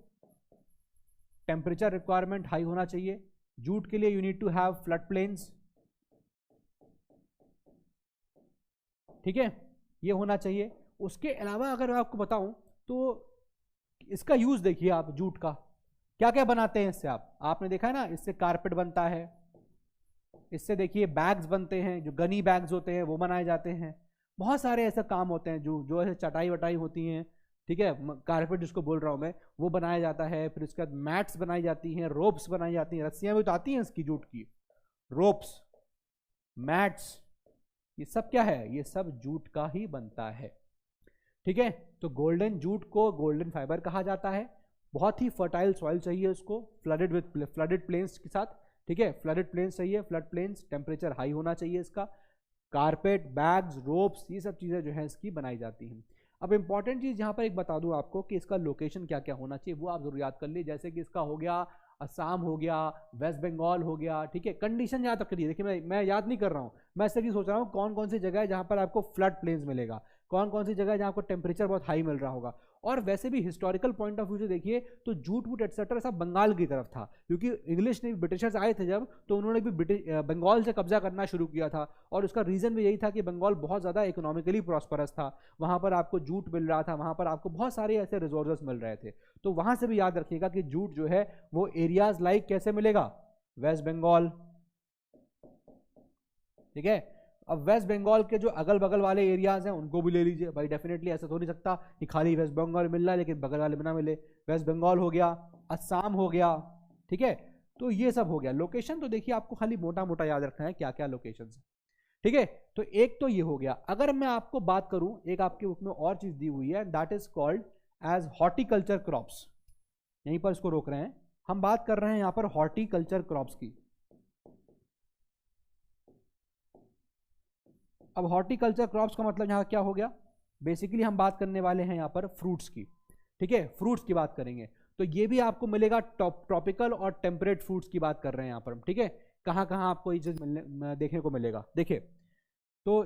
टेम्परेचर रिक्वायरमेंट हाई होना चाहिए। जूट के लिए you need to have flood plains, ठीक है, ये होना चाहिए। उसके अलावा अगर मैं आपको बताऊं तो इसका यूज देखिए आप, जूट का क्या क्या बनाते हैं इससे। आपने देखा है ना, इससे कारपेट बनता है, इससे देखिए बैग्स बनते हैं, जो गनी बैग्स होते हैं वो बनाए जाते हैं। बहुत सारे ऐसे काम होते हैं जो जो ऐसे चटाई वटाई होती हैं, ठीक है, कारपेट जिसको बोल रहा हूं मैं, वो बनाया जाता है। फिर उसके बाद मैट्स बनाई जाती हैं, रोप्स बनाई जाती हैं, रस्सियां भी तो आती हैं इसकी जूट की, रोप्स, मैट्स, ये सब क्या है, ये सब जूट का ही बनता है। ठीक है, तो गोल्डन जूट को गोल्डन फाइबर कहा जाता है। बहुत ही फर्टाइल सॉइल चाहिए उसको, फ्लडेड प्लेन्स के साथ, ठीक है, फ्लडेड प्लेन्स चाहिए, फ्लड प्लेन्स, टेम्परेचर हाई होना चाहिए इसका। कारपेट, बैग्स, रोप्स, ये सब चीज़ें जो है इसकी बनाई जाती हैं। अब इंपॉर्टेंट चीज़ यहाँ पर एक बता दूँ आपको कि इसका लोकेशन क्या क्या होना चाहिए, वो आप जरूर याद कर लीजिए। जैसे कि इसका हो गया असम हो गया, वेस्ट बंगाल हो गया, ठीक है, कंडीशन याद रखिए। देखिए मैं याद नहीं कर रहा हूँ, मैं सिर्फ ये सोच रहा हूँ कौन कौन सी जगह है जहाँ पर आपको फ्लड प्लेन्स मिलेगा, कौन कौन सी जगह है जहाँ आपको टेम्परेचर बहुत हाई मिल रहा होगा। और वैसे भी हिस्टोरिकल पॉइंट ऑफ व्यू से देखिए तो जूट वूट एक्सेट्रा सब बंगाल की तरफ था, क्योंकि इंग्लिश ने, ब्रिटिशर्स आए थे जब, तो उन्होंने भी बंगाल से कब्जा करना शुरू किया था। और उसका रीज़न भी यही था कि बंगाल बहुत ज़्यादा इकोनॉमिकली प्रॉस्परस था, वहाँ पर आपको जूट मिल रहा था, वहाँ पर आपको बहुत सारे ऐसे रिसोर्सेज मिल रहे थे। तो वहाँ से भी याद रखिएगा कि जूट जो है वो एरियाज लाइक कैसे मिलेगा, वेस्ट बंगाल, ठीक है। अब वेस्ट बंगाल के जो अगल बगल वाले एरियाज हैं उनको भी ले लीजिए भाई, डेफिनेटली ऐसा तो नहीं सकता कि खाली वेस्ट बंगाल मिल रहा है लेकिन बगल वाले में ना मिले। वेस्ट बंगाल हो गया, असम हो गया, ठीक है, तो ये सब हो गया। लोकेशन तो देखिए आपको खाली मोटा मोटा याद रखना है क्या क्या लोकेशन है, ठीक है। तो एक तो ये हो गया। अगर मैं आपको बात करूं, एक आपके बुक में और चीज दी हुई है, that is called as horticulture crops. यहीं पर इसको रोक रहे हैं, हम बात कर रहे हैं यहां पर हॉर्टिकल्चर क्रॉप्स की। अब हॉर्टिकल्चर क्रॉप्स का मतलब यहाँ क्या हो गया, बेसिकली हम बात करने वाले हैं यहाँ पर फ्रूट्स की, ठीक है, फ्रूट्स की बात करेंगे। तो ये भी आपको मिलेगा, ट्रॉपिकल और टेम्परेट फ्रूट्स की बात कर रहे हैं यहाँ पर, ठीक है। कहाँ कहाँ आपको ये चीज देखने को मिलेगा, देखिए। तो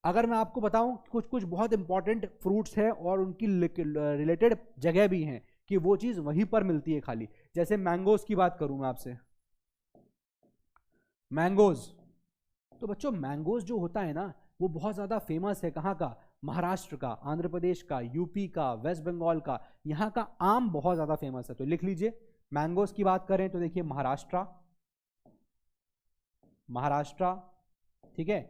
अगर मैं आपको बताऊं कुछ कुछ बहुत इंपॉर्टेंट फ्रूट्स हैं और उनकी रिलेटेड जगह भी हैं कि वो चीज़ वहीं पर मिलती है खाली। जैसे मैंगोज की बात करूं मैं आपसे, मैंगोज, तो बच्चों मैंगोज जो होता है ना वो बहुत ज़्यादा फेमस है। कहाँ का, महाराष्ट्र का, आंध्र प्रदेश का, यूपी का, वेस्ट बंगाल का, यहाँ का आम बहुत ज़्यादा फेमस है। तो लिख लीजिए, मैंगोज की बात करें तो देखिए महाराष्ट्र, महाराष्ट्र, ठीक है।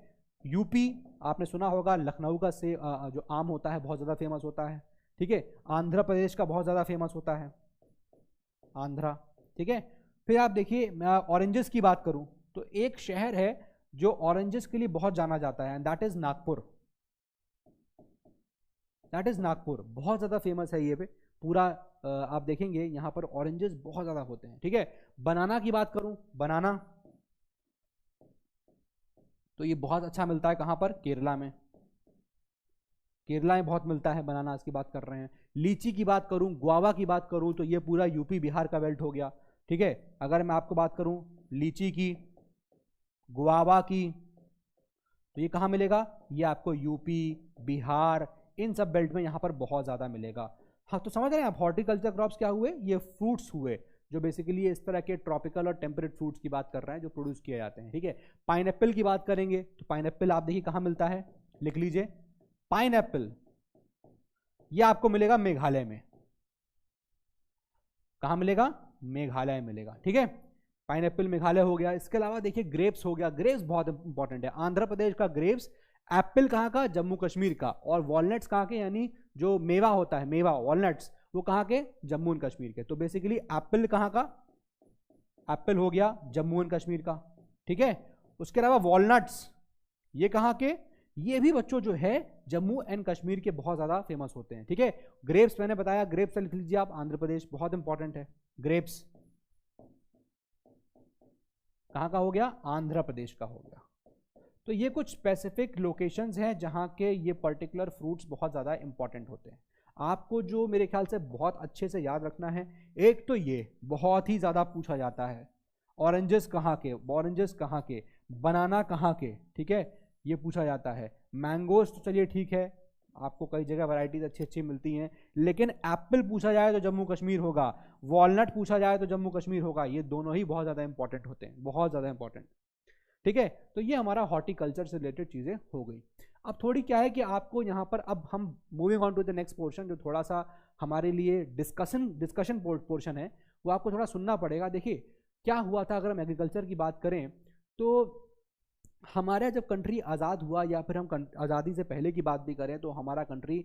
यूपी आपने सुना होगा, लखनऊ का से जो आम होता है बहुत ज़्यादा फेमस होता है, ठीक है। आंध्र प्रदेश का बहुत ज़्यादा फेमस होता है, आंध्रा, ठीक है। फिर आप देखिए, मैं ऑरेंजेस की बात करूं तो एक शहर है जो ऑरेंजेस के लिए बहुत जाना जाता है, that is Nagpur, that is Nagpur, बहुत ज़्यादा फेमस है ये पे पूरा। आप देखेंगे यहाँ पर ऑरेंजेस बहुत ज़्यादा होते हैं, ठीक है। बनाना की बात करूं, बनाना तो ये बहुत अच्छा मिलता है कहाँ पर, केरला में, केरला में बहुत मिलता है बनाना, इसकी बात कर रहे हैं। लीची की बात करूं, गुआवा की बात करूं तो ये पूरा यूपी बिहार का बेल्ट हो गया, ठीक है। अगर मैं आपको बात करूं लीची की, गुआवा की, तो ये कहाँ मिलेगा, ये आपको यूपी, बिहार, इन सब बेल्ट में यहाँ पर बहुत ज़्यादा मिलेगा। हाँ, तो समझ रहे हैं आप, हॉर्टिकल्चर क्रॉप्स क्या हुए, ये फ्रूट्स हुए जो बेसिकली इस तरह के ट्रॉपिकल और टेम्परेट फ्रूट्स की बात कर रहे हैं जो प्रोड्यूस किए जाते हैं, ठीक है। पाइनएप्पल की बात करेंगे तो पाइनएप्पल आप देखिए कहाँ मिलता है, लिख लीजिए, पाइनएप्पल ये आपको मिलेगा मेघालय में। कहाँ मिलेगा, मेघालय मिलेगा, ठीक है। पाइनएप्पल मेघालय हो गया। इसके अलावा देखिए ग्रेप्स हो गया, ग्रेप्स बहुत इंपॉर्टेंट है, आंध्र प्रदेश का ग्रेप्स। एप्पल कहाँ का, जम्मू कश्मीर का। और वॉलनट्स कहाँ के, यानी जो मेवा होता है, मेवा वॉलनट्स, वो कहाँ के, जम्मू एंड कश्मीर के। तो बेसिकली एप्पल कहाँ का, एप्पल हो गया जम्मू एंड कश्मीर का, ठीक है। उसके अलावा वॉलनट्स ये कहाँ के, ये भी बच्चों जो है जम्मू एंड कश्मीर के बहुत ज़्यादा फेमस होते हैं, ठीक है। ग्रेप्स मैंने बताया, ग्रेप्स से लिख लीजिए आप, आंध्र प्रदेश बहुत इंपॉर्टेंट है। ग्रेप्स कहाँ का हो गया, आंध्र प्रदेश का हो गया। तो ये कुछ स्पेसिफिक लोकेशंस हैं जहाँ के ये पर्टिकुलर फ्रूट्स बहुत ज़्यादा इंपॉर्टेंट होते हैं। आपको जो मेरे ख्याल से बहुत अच्छे से याद रखना है, एक तो ये बहुत ही ज़्यादा पूछा जाता है, ऑरेंजेस कहाँ के, ऑरेंजेस कहाँ के, बनाना कहाँ के, ठीक है, ये पूछा जाता है। मैंगोज तो चलिए ठीक है, आपको कई जगह वैरायटीज अच्छी अच्छी मिलती हैं, लेकिन एप्पल पूछा जाए तो जम्मू कश्मीर होगा, वॉलनट पूछा जाए तो जम्मू कश्मीर होगा। ये दोनों ही बहुत ज़्यादा इंपॉर्टेंट होते हैं, बहुत ज़्यादा इंपॉर्टेंट, ठीक है। तो ये हमारा हॉर्टिकल्चर से रिलेटेड चीज़ें हो गई। अब थोड़ी क्या है कि आपको यहाँ पर, अब हम moving on to the next portion जो थोड़ा सा हमारे लिए डिस्कशन पोर्शन है, वो आपको थोड़ा सुनना पड़ेगा। देखिए क्या हुआ था, अगर हम एग्रीकल्चर की बात करें तो हमारा जब कंट्री आज़ाद हुआ, या फिर हम आज़ादी से पहले की बात भी करें तो हमारा country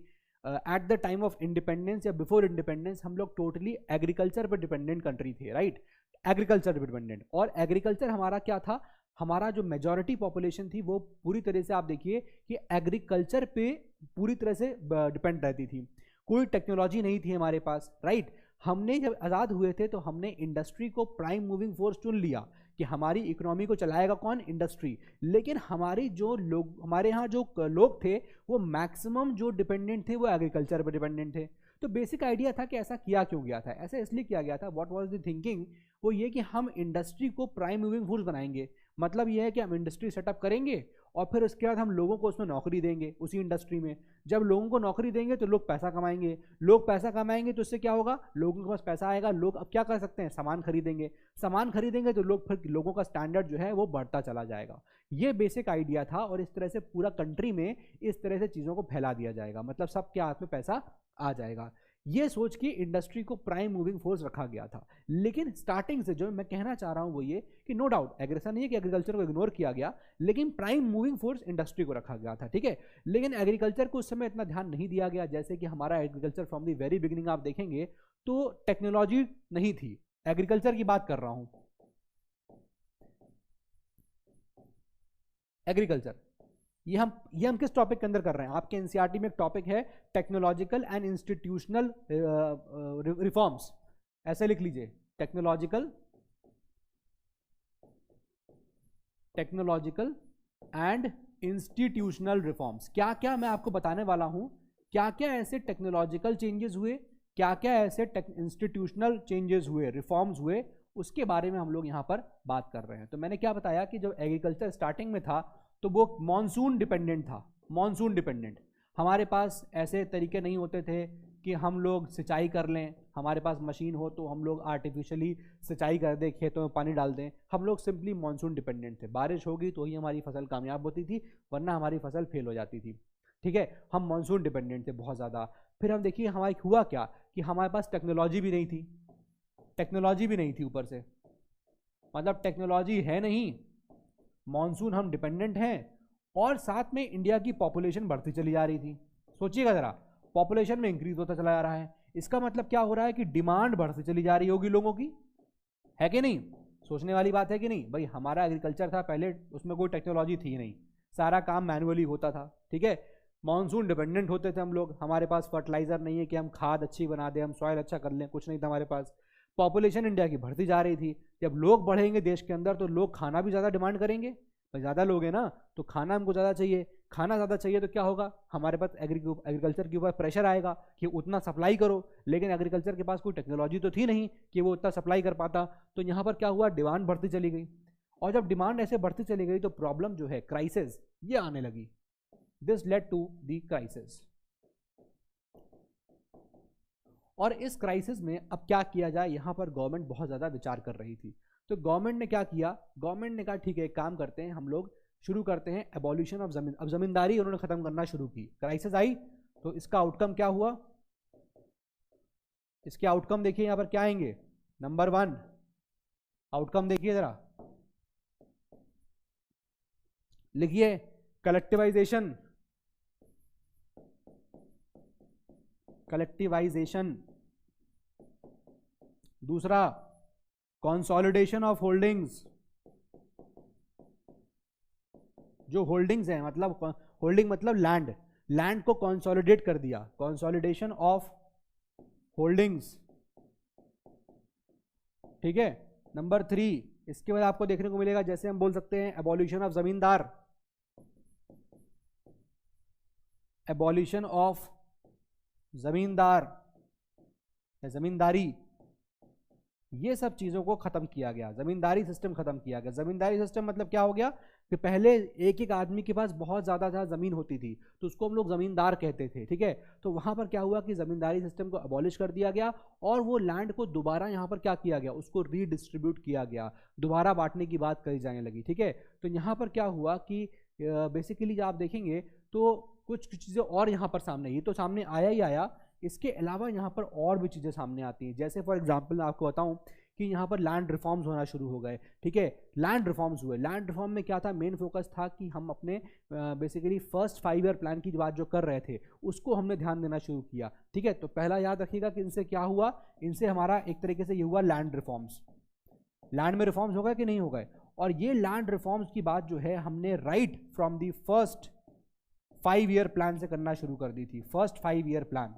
at the time of independence या बिफोर इंडिपेंडेंस हम लोग टोटली एग्रीकल्चर पर डिपेंडेंट कंट्री थे, राइट। एग्रीकल्चर पर डिपेंडेंट, और एग्रीकल्चर हमारा क्या था, हमारा जो मेजॉरिटी पॉपुलेशन थी वो पूरी तरह से आप देखिए कि एग्रीकल्चर पे पूरी तरह से डिपेंड रहती थी। कोई टेक्नोलॉजी नहीं थी हमारे पास, राइट। हमने जब आज़ाद हुए थे तो हमने इंडस्ट्री को प्राइम मूविंग फोर्स चुन लिया कि हमारी इकोनॉमी को चलाएगा कौन, इंडस्ट्री। लेकिन हमारी जो लोग, हमारे यहाँ जो लोग थे वो मैक्सिमम जो डिपेंडेंट थे वो एग्रीकल्चर पर डिपेंडेंट थे। तो बेसिक आइडिया था कि ऐसा किया क्यों गया था, ऐसा इसलिए किया गया था, व्हाट वाज द थिंकिंग, वो ये कि हम इंडस्ट्री को प्राइम मूविंग फोर्स बनाएंगे। मतलब ये है कि हम इंडस्ट्री सेटअप करेंगे और फिर उसके बाद हम लोगों को उसमें नौकरी देंगे उसी इंडस्ट्री में। जब लोगों को नौकरी देंगे तो लोग पैसा कमाएंगे, लोग पैसा कमाएंगे तो इससे क्या होगा, लोगों के पास पैसा आएगा, लोग अब क्या कर सकते हैं, सामान खरीदेंगे, सामान खरीदेंगे तो लोग, फिर लोगों का स्टैंडर्ड जो है वो बढ़ता चला जाएगा। ये बेसिक आइडिया था, और इस तरह से पूरा कंट्री में इस तरह से चीज़ों को फैला दिया जाएगा, मतलब सबके हाथ में पैसा आ जाएगा। ये सोच के इंडस्ट्री को प्राइम मूविंग फोर्स रखा गया था। लेकिन स्टार्टिंग से जो मैं कहना चाह रहा हूं वो ये कि नो डाउट ऐसा नहीं है कि एग्रीकल्चर को इग्नोर किया गया, लेकिन प्राइम मूविंग फोर्स इंडस्ट्री को रखा गया था, ठीक है। लेकिन एग्रीकल्चर को उस समय इतना ध्यान नहीं दिया गया, जैसे कि हमारा agriculture from the very beginning आप देखेंगे तो टेक्नोलॉजी नहीं थी। एग्रीकल्चर की बात कर रहा हूं, एग्रीकल्चर, ये हम किस टॉपिक के अंदर कर रहे हैं, आपके एनसीईआरटी में एक टॉपिक है टेक्नोलॉजिकल एंड इंस्टीट्यूशनल रिफॉर्म्स, ऐसे लिख लीजिए, टेक्नोलॉजिकल एंड इंस्टीट्यूशनल रिफॉर्म्स। क्या क्या मैं आपको बताने वाला हूं, क्या क्या ऐसे टेक्नोलॉजिकल चेंजेस हुए, क्या क्या ऐसे इंस्टीट्यूशनल चेंजेस हुए, रिफॉर्म्स हुए, उसके बारे में हम लोग यहां पर बात कर रहे हैं। तो मैंने क्या बताया कि जब एग्रीकल्चर स्टार्टिंग में था तो वो मॉनसून डिपेंडेंट था, मॉनसून डिपेंडेंट। हमारे पास ऐसे तरीके नहीं होते थे कि हम लोग सिंचाई कर लें, हमारे पास मशीन हो तो हम लोग आर्टिफिशियली सिंचाई कर दें, खेतों में पानी डाल दें। हम लोग सिंपली मॉनसून डिपेंडेंट थे, बारिश होगी तो ही हमारी फसल कामयाब होती थी, वरना हमारी फसल फेल हो जाती थी, ठीक है। हम मॉनसून डिपेंडेंट थे बहुत ज़्यादा। फिर हम देखिए हमारे हुआ क्या कि हमारे पास टेक्नोलॉजी भी नहीं थी, टेक्नोलॉजी भी नहीं थी ऊपर से, मतलब टेक्नोलॉजी है नहीं, मॉनसून हम डिपेंडेंट हैं, और साथ में इंडिया की पॉपुलेशन बढ़ती चली जा रही थी। सोचिएगा ज़रा, पॉपुलेशन में इंक्रीज होता चला जा रहा है, इसका मतलब क्या हो रहा है कि डिमांड बढ़ती चली जा रही होगी लोगों की, है कि नहीं, सोचने वाली बात है कि नहीं। भाई हमारा एग्रीकल्चर था पहले, उसमें कोई टेक्नोलॉजी थी नहीं, सारा काम मैनुअली होता था, ठीक है। मॉनसून डिपेंडेंट होते थे हम लोग, हमारे पास फर्टिलाइजर नहीं है कि हम खाद अच्छी बना दें, हम सॉइल अच्छा कर लें, कुछ नहीं था हमारे पास। पॉपुलेशन इंडिया की बढ़ती जा रही थी, जब लोग बढ़ेंगे देश के अंदर तो लोग खाना भी ज़्यादा डिमांड करेंगे, ज़्यादा लोग हैं ना तो खाना हमको ज़्यादा चाहिए, खाना ज़्यादा चाहिए तो क्या होगा, हमारे पास एग्रीकल्चर के ऊपर प्रेशर आएगा कि उतना सप्लाई करो। लेकिन एग्रीकल्चर के पास कोई टेक्नोलॉजी तो थी नहीं कि वो उतना सप्लाई कर पाता, तो यहाँ पर क्या हुआ, डिमांड बढ़ती चली गई, और जब डिमांड ऐसे बढ़ती चली गई तो प्रॉब्लम जो है, क्राइसिस, ये आने लगी। This led to the crisis, और इस क्राइसिस में अब क्या किया जाए, यहाँ पर गवर्नमेंट बहुत ज़्यादा विचार कर रही थी। तो गवर्नमेंट ने क्या किया, गवर्नमेंट ने कहा ठीक है एक काम करते हैं, हम लोग शुरू करते हैं एबॉल्यूशन ऑफ जमीन। अब जमींदारी उन्होंने खत्म करना शुरू की, क्राइसिस आई तो इसका आउटकम क्या हुआ, इसके आउटकम देखिए यहां पर क्या आएंगे। नंबर 1 आउटकम देखिए जरा, लिखिए कलेक्टिवाइजेशन, कलेक्टिवाइजेशन। दूसरा कंसोलिडेशन ऑफ होल्डिंग्स, जो होल्डिंग्स हैं, मतलब होल्डिंग मतलब लैंड, लैंड को कंसोलिडेट कर दिया, कंसोलिडेशन ऑफ होल्डिंग्स, ठीक है। नंबर 3 इसके बाद आपको देखने को मिलेगा, जैसे हम बोल सकते हैं एबॉल्यूशन ऑफ जमींदार, एबॉल्यूशन ऑफ जमींदार या जमींदारी, ये सब चीज़ों को ख़त्म किया गया, ज़मींदारी सिस्टम ख़त्म किया गया। ज़मींदारी सिस्टम मतलब क्या हो गया कि पहले एक एक आदमी के पास बहुत ज़्यादा ज़मीन होती थी तो उसको हम लोग ज़मींदार कहते थे, ठीक है। तो वहाँ पर क्या हुआ कि ज़मींदारी सिस्टम को अबॉलिश कर दिया गया, और वो लैंड को दोबारा यहाँ पर क्या किया गया, उसको रीडिस्ट्रीब्यूट किया गया, दोबारा बांटने की बात कही जाने लगी, ठीक है। तो यहाँ पर क्या हुआ कि बेसिकली आप देखेंगे तो कुछ कुछ चीज़ें और यहाँ पर सामने, ये तो सामने आया ही आया, इसके अलावा यहाँ पर और भी चीज़ें सामने आती हैं। जैसे फॉर एग्जांपल मैं आपको बताऊँ कि यहाँ पर लैंड रिफॉर्म्स होना शुरू हो गए, ठीक है, लैंड रिफॉर्म्स हुए। लैंड रिफॉर्म में क्या था, मेन फोकस था कि हम अपने बेसिकली फर्स्ट 5 ईयर प्लान की बात जो कर रहे थे उसको हमने ध्यान देना शुरू किया, ठीक है। तो पहला याद रखिएगा कि इनसे क्या हुआ, इनसे हमारा एक तरीके से ये हुआ लैंड रिफॉर्म्स। लैंड में रिफॉर्म्स हो गए कि नहीं हो गए, और ये लैंड रिफॉर्म्स की बात जो है हमने right from the first 5 year plan से करना शुरू कर दी थी। फर्स्ट 5 ईयर प्लान,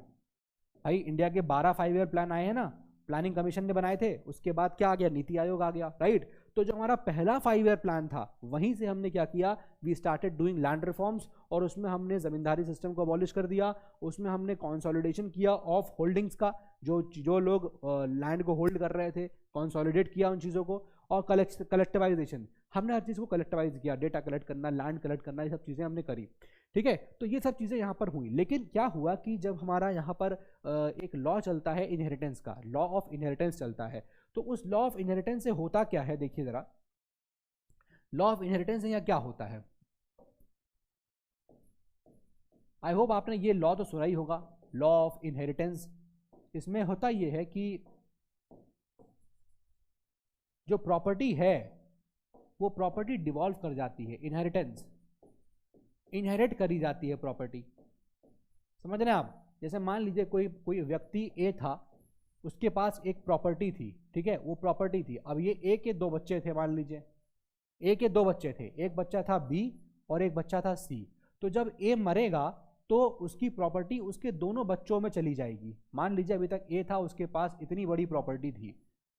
भाई इंडिया के 12 5 ईयर प्लान आए हैं ना, प्लानिंग कमीशन ने बनाए थे, उसके बाद क्या आ गया, नीति आयोग आ गया, राइट। तो जो हमारा पहला 5 ईयर प्लान था वहीं से हमने क्या किया, we started doing land reforms, और उसमें हमने जमींदारी सिस्टम को अबॉलिश कर दिया, उसमें हमने कंसोलिडेशन किया ऑफ होल्डिंग्स का, जो लोग लैंड को होल्ड कर रहे थे कंसोलिडेट किया उन चीज़ों को, और कलेक्टिवाइजेशन, हमने हर चीज़ को कलेक्टिवाइज किया, डेटा कलेक्ट करना, लैंड कलेक्ट करना, ये सब चीज़ें हमने करी, ठीक है। तो ये सब चीज़ें यहाँ पर हुई। लेकिन क्या हुआ कि जब हमारा यहाँ पर एक लॉ चलता है इनहेरिटेंस का, लॉ ऑफ इनहेरिटेंस चलता है, तो उस लॉ ऑफ इनहेरिटेंस से होता क्या है, देखिए जरा, लॉ ऑफ इनहेरिटेंस से यहाँ क्या होता है। आई होप आपने ये लॉ तो सुना ही होगा, लॉ ऑफ इनहेरिटेंस। इसमें होता ये है कि जो प्रॉपर्टी है वो प्रॉपर्टी डिवॉल्व कर जाती है, इनहेरिटेंस, इनहेरिट करी जाती है प्रॉपर्टी, समझ रहे हैं आप। जैसे मान लीजिए कोई व्यक्ति ए था, उसके पास एक प्रॉपर्टी थी, ठीक है, वो प्रॉपर्टी थी। अब ये ए के 2 बच्चे थे, मान लीजिए ए के 2 बच्चे थे, एक बच्चा था बी और एक बच्चा था सी। तो जब ए मरेगा तो उसकी प्रॉपर्टी उसके दोनों बच्चों में चली जाएगी। मान लीजिए अभी तक ए था, उसके पास इतनी बड़ी प्रॉपर्टी थी,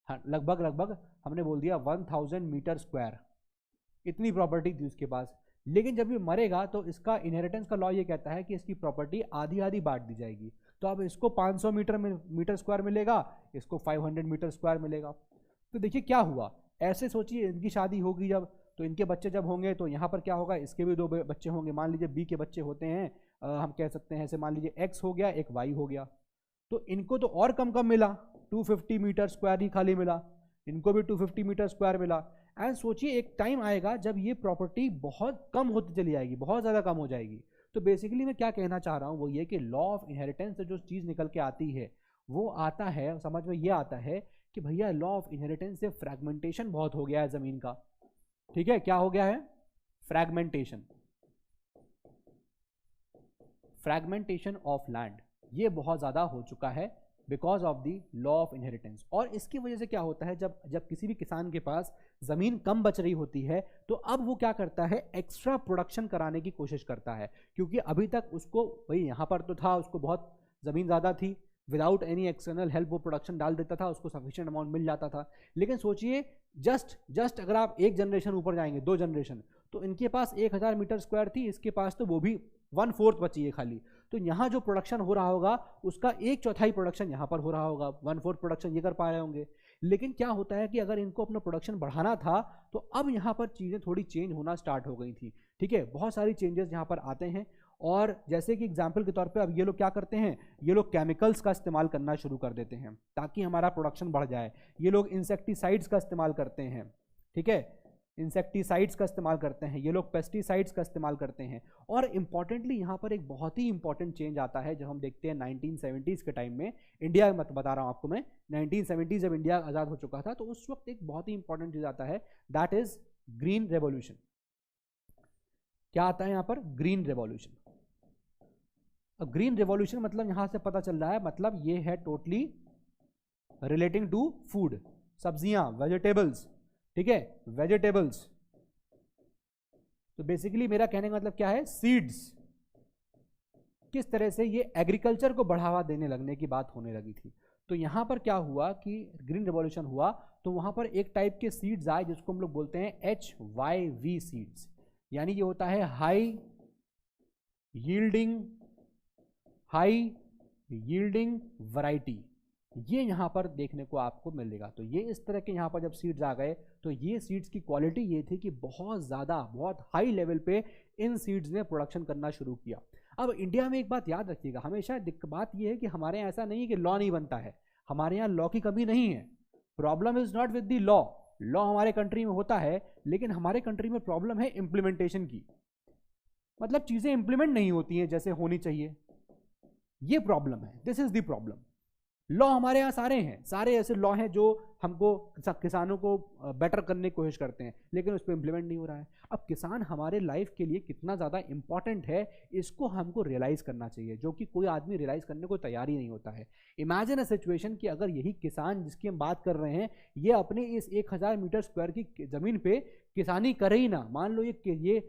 लगभग हमने बोल दिया 1000 मीटर स्क्वायर, इतनी प्रॉपर्टी थी उसके पास। लेकिन जब ये मरेगा तो इसका इनहेरिटेंस का लॉ ये कहता है कि इसकी प्रॉपर्टी आधी आधी बांट दी जाएगी। तो अब इसको 500 मीटर स्क्वायर मिलेगा, इसको 500 मीटर स्क्वायर मिलेगा। तो देखिए क्या हुआ, ऐसे सोचिए इनकी शादी होगी जब, तो इनके बच्चे जब होंगे तो यहाँ पर क्या होगा, इसके भी 2 बच्चे होंगे। मान लीजिए बी के बच्चे होते हैं, हम कह सकते हैं ऐसे, मान लीजिए एक्स हो गया, एक वाई हो गया। तो इनको तो और कम मिला, 250 मीटर स्क्वायर ही खाली मिला, इनको भी 250 मीटर स्क्वायर मिला। एंड सोचिए एक टाइम आएगा जब ये प्रॉपर्टी बहुत कम होती चली जाएगी, बहुत ज़्यादा कम हो जाएगी। तो बेसिकली मैं क्या कहना चाह रहा हूँ वो ये कि लॉ ऑफ इनहेरिटेंस से जो चीज़ निकल के आती है वो आता है, समझ में ये आता है कि भैया लॉ ऑफ इनहेरिटेंस से फ्रैगमेंटेशन बहुत हो गया है ज़मीन का, ठीक है। क्या हो गया है, फ्रैगमेंटेशन, फ्रैगमेंटेशन ऑफ लैंड, ये बहुत ज़्यादा हो चुका है because of the law of inheritance. और इसकी वजह से क्या होता है, जब किसी भी किसान के पास ज़मीन कम बच रही होती है तो अब वो क्या करता है, एक्स्ट्रा प्रोडक्शन कराने की कोशिश करता है। क्योंकि अभी तक उसको, भाई यहाँ पर तो था, उसको बहुत ज़मीन ज़्यादा थी, विदाउट एनी एक्सटर्नल हेल्प वो प्रोडक्शन डाल देता था, उसको सफिशिएंट अमाउंट मिल जाता था। लेकिन सोचिए जस्ट अगर आप 1 जनरेशन ऊपर जाएंगे, 2 जनरेशन, तो इनके पास 1000 मीटर स्क्वायर थी, इसके पास तो वो भी 1/4 बची है खाली। तो यहाँ जो प्रोडक्शन हो रहा होगा उसका 1/4 प्रोडक्शन यहाँ पर हो रहा होगा, 1/4 प्रोडक्शन ये कर पा रहे होंगे। लेकिन क्या होता है कि अगर इनको अपना प्रोडक्शन बढ़ाना था तो अब यहाँ पर चीज़ें थोड़ी चेंज होना स्टार्ट हो गई थी, ठीक है। बहुत सारी चेंजेस यहाँ पर आते हैं। और जैसे कि एग्जाम्पल के तौर पे अब ये लोग क्या करते हैं, ये लोग केमिकल्स का इस्तेमाल करना शुरू कर देते हैं ताकि हमारा प्रोडक्शन बढ़ जाए। ये लोग इंसेक्टिसाइड्स का इस्तेमाल करते हैं, ठीक है, इंसेक्टिसाइड्स का इस्तेमाल करते हैं, ये लोग पेस्टिसाइड्स का इस्तेमाल करते हैं। और इम्पॉर्टेंटली यहाँ पर एक बहुत ही इंपॉर्टेंट चेंज आता है जब हम देखते हैं 1970s के टाइम में, इंडिया मत बता रहा हूँ आपको मैं, 1970 जब इंडिया आज़ाद हो चुका था तो उस वक्त एक बहुत ही इंपॉर्टेंट चीज़ आता है, दैट इज ग्रीन रेवोल्यूशन। क्या आता है यहाँ पर, ग्रीन रेवोल्यूशन। ग्रीन रेवोल्यूशन मतलब यहाँ से पता चल रहा है, मतलब ये है टोटली रिलेटिंग टू फूड, सब्जियां, वेजिटेबल्स, ठीक है, वेजिटेबल्स। तो बेसिकली मेरा कहने का मतलब क्या है, सीड्स, किस तरह से ये एग्रीकल्चर को बढ़ावा देने लगने की बात होने लगी थी। तो यहाँ पर क्या हुआ कि ग्रीन रेवोल्यूशन हुआ तो वहाँ पर एक टाइप के सीड्स आए जिसको हम लोग बोलते हैं HYV सीड्स, यानी ये होता है हाई यील्डिंग वैरायटी। ये यहाँ पर देखने को आपको मिलेगा। तो ये इस तरह के यहाँ पर जब सीड्स आ गए तो ये सीड्स की क्वालिटी ये थी कि बहुत ज़्यादा, बहुत हाई लेवल पे इन सीड्स ने प्रोडक्शन करना शुरू किया। अब इंडिया में एक बात याद रखिएगा, हमेशा बात ये है कि हमारे यहाँ ऐसा नहीं है कि लॉ नहीं बनता है, हमारे यहाँ लॉ की कमी नहीं है। Problem is not with the law, law हमारे कंट्री में होता है लेकिन हमारे कंट्री में प्रॉब्लम है इम्प्लीमेंटेशन की। मतलब चीजें इंप्लीमेंट नहीं होती हैं जैसे होनी चाहिए। ये प्रॉब्लम है, this is the problem. Law हमारे यहाँ सारे हैं, सारे ऐसे लॉ हैं जो हमको किसानों को बेटर करने की कोशिश करते हैं, लेकिन उस पर इंप्लीमेंट नहीं हो रहा है। अब किसान हमारे लाइफ के लिए कितना ज़्यादा इंपॉर्टेंट है, इसको हमको रियलाइज़ करना चाहिए, जो कि कोई आदमी रियलाइज़ करने को तैयार ही नहीं होता है। इमेजिन अ सिचुएशन कि अगर यही किसान जिसकी हम बात कर रहे हैं, ये अपने इस 1000 मीटर स्क्वायर की ज़मीन पे किसानी करे ही ना, मान लो ये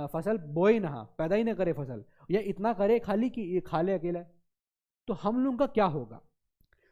फसल बोए ना, पैदा ही ना करे फसल, या इतना करे खाली कि ये खा ले अकेला, तो हम लोगों का क्या होगा।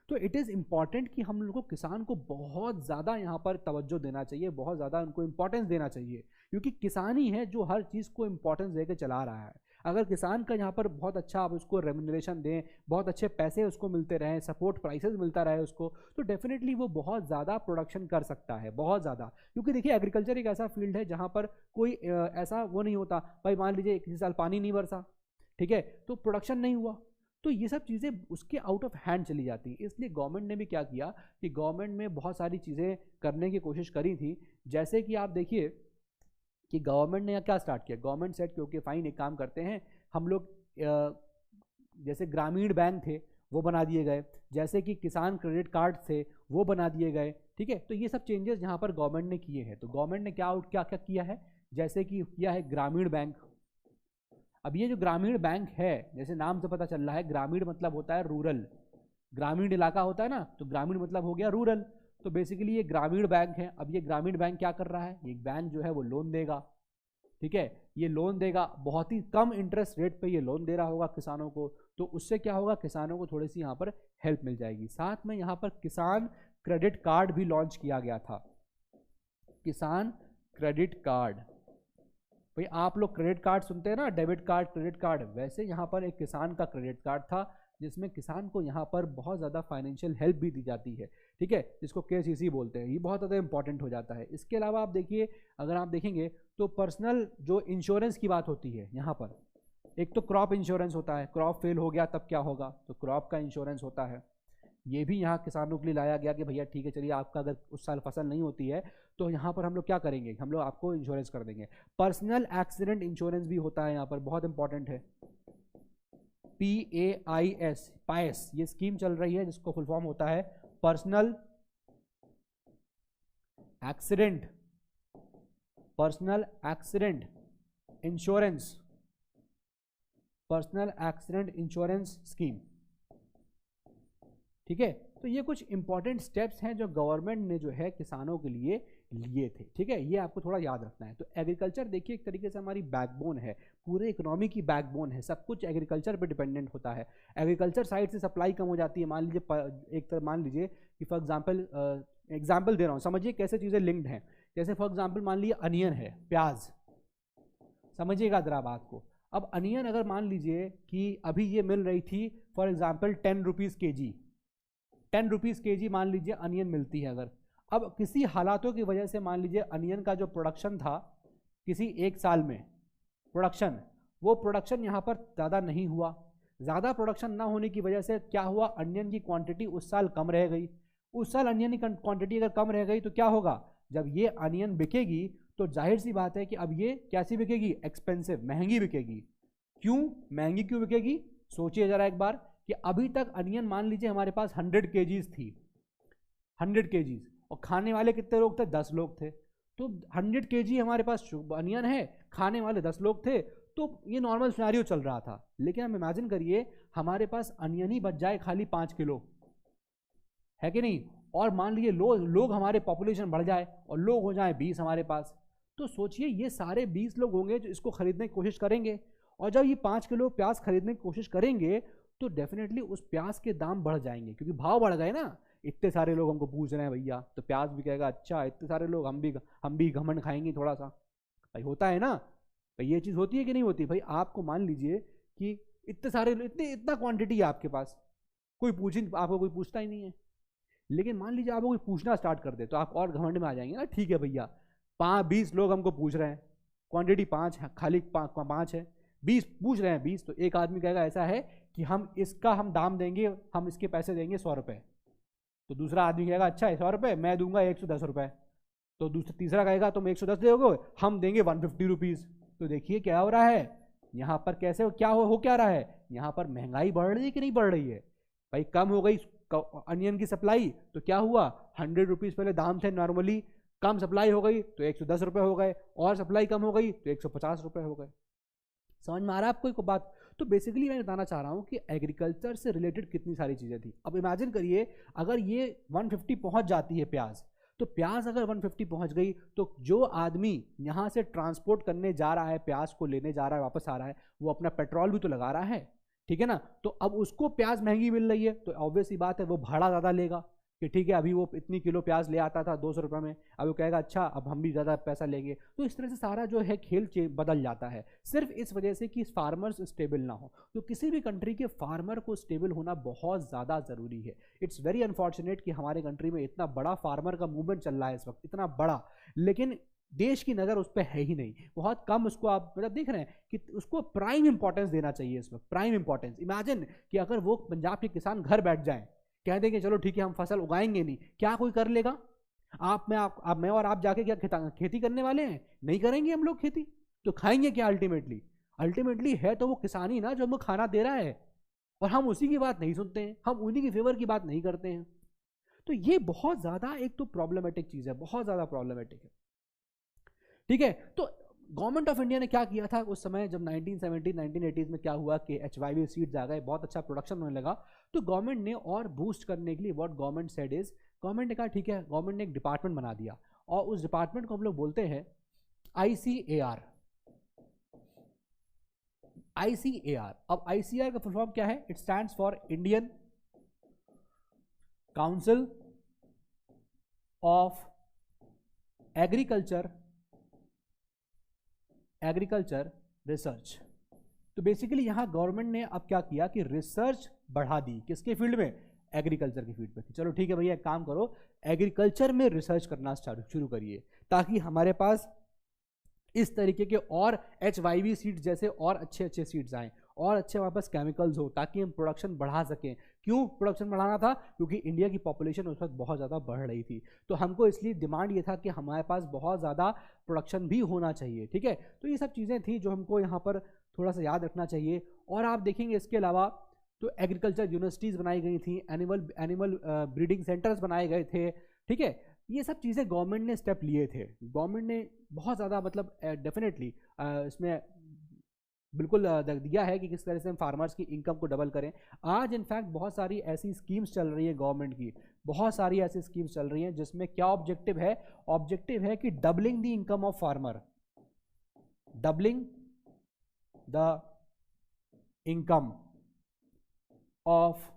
तो इट इज़ इम्पॉर्टेंट कि हम लोग को किसान को बहुत ज़्यादा यहाँ पर तवज्जो देना चाहिए, बहुत ज़्यादा उनको इंपॉर्टेंस देना चाहिए, क्योंकि किसान ही है जो हर चीज़ को इंपॉर्टेंस देकर चला रहा है। अगर किसान का यहाँ पर बहुत अच्छा आप उसको रेम्यूनरेशन दें, बहुत अच्छे पैसे उसको मिलते रहें, सपोर्ट प्राइसेस मिलता रहे उसको, तो डेफिनेटली वो बहुत ज़्यादा प्रोडक्शन कर सकता है, बहुत ज़्यादा। क्योंकि देखिए एग्रीकल्चर एक ऐसा फील्ड है जहाँ पर कोई ऐसा वो नहीं होता, भाई मान लीजिए किसी साल पानी नहीं बरसा, ठीक है, तो प्रोडक्शन नहीं हुआ, तो ये सब चीज़ें उसके आउट ऑफ हैंड चली जाती हैं। इसलिए गवर्नमेंट ने भी क्या किया कि गवर्नमेंट में बहुत सारी चीज़ें करने की कोशिश करी थी। जैसे कि आप देखिए कि गवर्नमेंट ने क्या स्टार्ट किया, गवर्नमेंट सेट कि ओके फाइन, एक काम करते हैं हम लोग, जैसे ग्रामीण बैंक थे वो बना दिए गए, जैसे कि किसान क्रेडिट कार्ड थे वो बना दिए गए, ठीक है। तो ये सब चेंजेस यहाँ पर गवर्नमेंट ने किए हैं। तो गवर्नमेंट ने क्या क्या क्या किया है, जैसे कि किया है ग्रामीण बैंक। अब ये जो ग्रामीण बैंक है, जैसे नाम से पता चल रहा है, ग्रामीण मतलब होता है रूरल, ग्रामीण इलाका होता है ना, तो ग्रामीण मतलब हो गया रूरल। तो बेसिकली ये ग्रामीण बैंक है। अब ये ग्रामीण बैंक क्या कर रहा है, ये बैंक जो है वो लोन देगा, ठीक है, ये लोन देगा, बहुत ही कम इंटरेस्ट रेट पे ये लोन दे रहा होगा किसानों को। तो उससे क्या होगा, किसानों को थोड़ी सी यहाँ पर हेल्प मिल जाएगी। साथ में यहाँ पर किसान क्रेडिट कार्ड भी लॉन्च किया गया था, किसान क्रेडिट कार्ड। भाई आप लोग क्रेडिट कार्ड सुनते हैं ना, डेबिट कार्ड, क्रेडिट कार्ड, वैसे यहाँ पर एक किसान का क्रेडिट कार्ड था, जिसमें किसान को यहाँ पर बहुत ज़्यादा फाइनेंशियल हेल्प भी दी जाती है, ठीक है, जिसको केसीसी बोलते हैं। ये बहुत ज़्यादा इंपॉर्टेंट हो जाता है। इसके अलावा आप देखिए, अगर आप देखेंगे तो पर्सनल जो इंश्योरेंस की बात होती है यहाँ पर, एक तो क्रॉप इंश्योरेंस होता है, क्रॉप फेल हो गया तब क्या होगा, तो क्रॉप का इंश्योरेंस होता है। ये भी यहाँ किसानों के लिए लाया गया कि भैया ठीक है, चलिए आपका अगर उस साल फसल नहीं होती है तो यहाँ पर हम लोग क्या करेंगे, हम लोग आपको इंश्योरेंस कर देंगे। पर्सनल एक्सीडेंट इंश्योरेंस भी होता है यहाँ पर, बहुत इंपॉर्टेंट है, PAIS, पायस, ये स्कीम चल रही है जिसको फुल फॉर्म होता है personal accident insurance, personal accident insurance scheme, ठीक है। तो ये कुछ इंपॉर्टेंट स्टेप्स हैं जो गवर्नमेंट ने जो है किसानों के लिए लिए थे, ठीक है, ये आपको थोड़ा याद रखना है। तो एग्रीकल्चर देखिए एक तरीके से हमारी बैकबोन है, पूरे इकोनॉमी की बैकबोन है, सब कुछ एग्रीकल्चर पे डिपेंडेंट होता है। एग्रीकल्चर साइड से सप्लाई कम हो जाती है, मान लीजिए एक तरह मान लीजिए कि फॉर एग्जाम्पल दे रहा हूँ, समझिए कैसे चीज़ें लिंक्ड हैं। जैसे फॉर एग्जाम्पल मान लीजिए अनियन है, प्याज, समझिएगा जरा बात को। अब अनियन अगर मान लीजिए कि अभी ये मिल रही थी for example 10 rupees kg, 10 rupees kg मान लीजिए अनियन मिलती है। अगर अब किसी हालातों की वजह से मान लीजिए अनियन का जो प्रोडक्शन था किसी एक साल में प्रोडक्शन, वो प्रोडक्शन यहाँ पर ज़्यादा नहीं हुआ, ज़्यादा प्रोडक्शन ना होने की वजह से क्या हुआ, अनियन की क्वांटिटी उस साल कम रह गई। उस साल अनियन की क्वांटिटी अगर कम रह गई तो क्या होगा, जब ये अनियन बिकेगी तो जाहिर सी बात है कि अब ये कैसी बिकेगी, एक्सपेंसिव, महंगी बिकेगी। क्यों महंगी क्यों बिकेगी, सोचिए ज़रा एक बार कि अभी तक अनियन मान लीजिए हमारे पास 100 kgs थी, 100 kgs, और खाने वाले कितने लोग थे, 10 लोग थे। तो 100 kg हमारे पास अनियन है, खाने वाले 10 लोग थे, तो ये नॉर्मल सिनेरियो चल रहा था। लेकिन हम इमेजिन करिए हमारे पास अनियन ही बच जाए खाली 5 किलो, है कि नहीं, और मान लीजिए लोग हमारे पॉपुलेशन बढ़ जाए और लोग हो जाए 20 हमारे पास, तो सोचिए ये सारे 20 लोग होंगे जो इसको खरीदने की कोशिश करेंगे, और जब ये 5 किलो प्याज खरीदने की कोशिश करेंगे तो डेफिनेटली उस प्याज के दाम बढ़ जाएंगे, क्योंकि भाव बढ़ गए ना, इतने सारे लोग हमको पूछ रहे हैं भैया, तो प्याज भी कहेगा अच्छा इतने सारे लोग, हम भी घमंड खाएंगे थोड़ा सा, भाई होता है ना, भाई ये चीज़ होती है कि नहीं होती। भाई आपको मान लीजिए कि इतने सारे इतना क्वांटिटी है आपके पास, आपको कोई पूछता ही नहीं है, लेकिन मान लीजिए आपको कोई पूछना स्टार्ट कर दे तो आप और घमंड में आ जाएंगे ना, ठीक है भैया 20 लोग हमको पूछ रहे हैं, क्वांटिटी 5 है, खाली 5 है, 20 पूछ रहे हैं 20, तो एक आदमी कहेगा ऐसा है कि हम दाम देंगे, हम इसके पैसे देंगे 100 रुपये, तो दूसरा आदमी कहेगा अच्छा 100 रुपये, मैं दूंगा 110 रुपये, तो तीसरा कहेगा तुम 110 दोगे, हम देंगे 150 रुपीज़। तो देखिए क्या हो रहा है, यहाँ पर कैसे क्या हो क्या रहा है, यहाँ पर महंगाई बढ़ रही है कि नहीं बढ़ रही है भाई, कम हो गई अनियन की सप्लाई तो क्या हुआ, 100 रुपीज पहले दाम थे नॉर्मली, कम सप्लाई हो गई तो 110 रुपए हो गए, और सप्लाई कम हो गई तो 150 रुपए हो गए। समझ में आ रहा है आपको एक बात? तो बेसिकली मैं बताना चाह रहा हूँ कि एग्रीकल्चर से रिलेटेड कितनी सारी चीज़ें थी। अब इमेजिन करिए अगर ये 150 पहुँच जाती है प्याज, तो प्याज अगर 150 पहुँच गई तो जो आदमी यहाँ से ट्रांसपोर्ट करने जा रहा है, प्याज को लेने जा रहा है, वापस आ रहा है, वो अपना पेट्रोल भी तो लगा रहा है, ठीक है ना। तो अब उसको प्याज महंगी मिल रही है तो ऑब्वियस सी बात है वो भाड़ा ज़्यादा लेगा कि ठीक है अभी वो इतनी किलो प्याज ले आता था 200 रुपये में, अब वो कहेगा अच्छा अब हम भी ज़्यादा पैसा लेंगे। तो इस तरह से सारा जो है खेल बदल जाता है, सिर्फ इस वजह से कि फार्मर्स स्टेबल ना हो। तो किसी भी कंट्री के फार्मर को स्टेबल होना बहुत ज़्यादा ज़रूरी है। इट्स वेरी अनफॉर्चुनेट कि हमारे कंट्री में इतना बड़ा फार्मर का मूवमेंट चल रहा है इस वक्त, इतना बड़ा, लेकिन देश की नज़र उस पर है ही नहीं, बहुत कम उसको आप मतलब देख रहे हैं कि उसको प्राइम इंपॉर्टेंस देना चाहिए इस वक्त, प्राइम इंपॉर्टेंस। इमेजिन कि अगर वो पंजाब के किसान घर बैठ जाएं, कह दें कि चलो ठीक है हम फसल उगाएंगे नहीं, क्या कोई कर लेगा? मैं और आप जाके क्या खेती करने वाले हैं? नहीं करेंगे हम लोग खेती, तो खाएंगे क्या अल्टीमेटली? अल्टीमेटली है तो वो किसान ही ना जो हमको खाना दे रहा है, और हम उसी की बात नहीं सुनते हैं, हम उन्हीं की फेवर की बात नहीं करते हैं। तो ये बहुत ज़्यादा एक तो प्रॉब्लमेटिक चीज़ है, बहुत ज़्यादा प्रॉब्लमेटिक है, ठीक है। तो गवर्नमेंट ऑफ इंडिया ने क्या किया था उस समय जब 1970 1980s में क्या हुआ कि HYV सीड्स आ गए, बहुत अच्छा प्रोडक्शन होने लगा, तो गवर्नमेंट ने और बूस्ट करने के लिए what government said is, government ने कहा ठीक है, गवर्नमेंट ने एक डिपार्टमेंट बना दिया और उस डिपार्टमेंट को हम लोग बोलते हैं ICAR। ICAR, अब ICAR का फुल फॉर्म क्या है? It stands for Indian council of agriculture research. तो बेसिकली यहां गवर्नमेंट ने अब क्या किया कि रिसर्च बढ़ा दी, किसके फील्ड में? एग्रीकल्चर की फील्ड पे। चलो ठीक है भैया एक काम करो, एग्रीकल्चर में रिसर्च करना शुरू करिए ताकि हमारे पास इस तरीके के और HYV सीड्स जैसे और अच्छे अच्छे सीड्स आएँ और अच्छे हमारे पास केमिकल्स हो ताकि हम प्रोडक्शन बढ़ा सकें। क्यों प्रोडक्शन बढ़ाना था? क्योंकि इंडिया की पॉपुलेशन उस वक्त बहुत ज़्यादा बढ़ रही थी, तो हमको इसलिए डिमांड ये था कि हमारे पास बहुत ज़्यादा प्रोडक्शन भी होना चाहिए, ठीक है। तो ये सब चीज़ें थी जो हमको यहाँ पर थोड़ा सा याद रखना चाहिए। और आप देखेंगे इसके अलावा तो एग्रीकल्चर यूनिवर्सिटीज़ बनाई गई थी, एनिमल ब्रीडिंग सेंटर्स बनाए गए थे, ठीक है। ये सब चीज़ें गवर्नमेंट ने स्टेप लिए थे, गवर्नमेंट ने बहुत ज़्यादा मतलब डेफिनेटली इसमें बिल्कुल दिया है कि किस तरह से हम फार्मर्स की इनकम को डबल करें। आज इनफैक्ट बहुत सारी ऐसी स्कीम्स चल रही है गवर्नमेंट की, बहुत सारी ऐसी स्कीम्स चल रही हैं जिसमें क्या ऑब्जेक्टिव है? ऑब्जेक्टिव है कि doubling the income of farmer, doubling the income of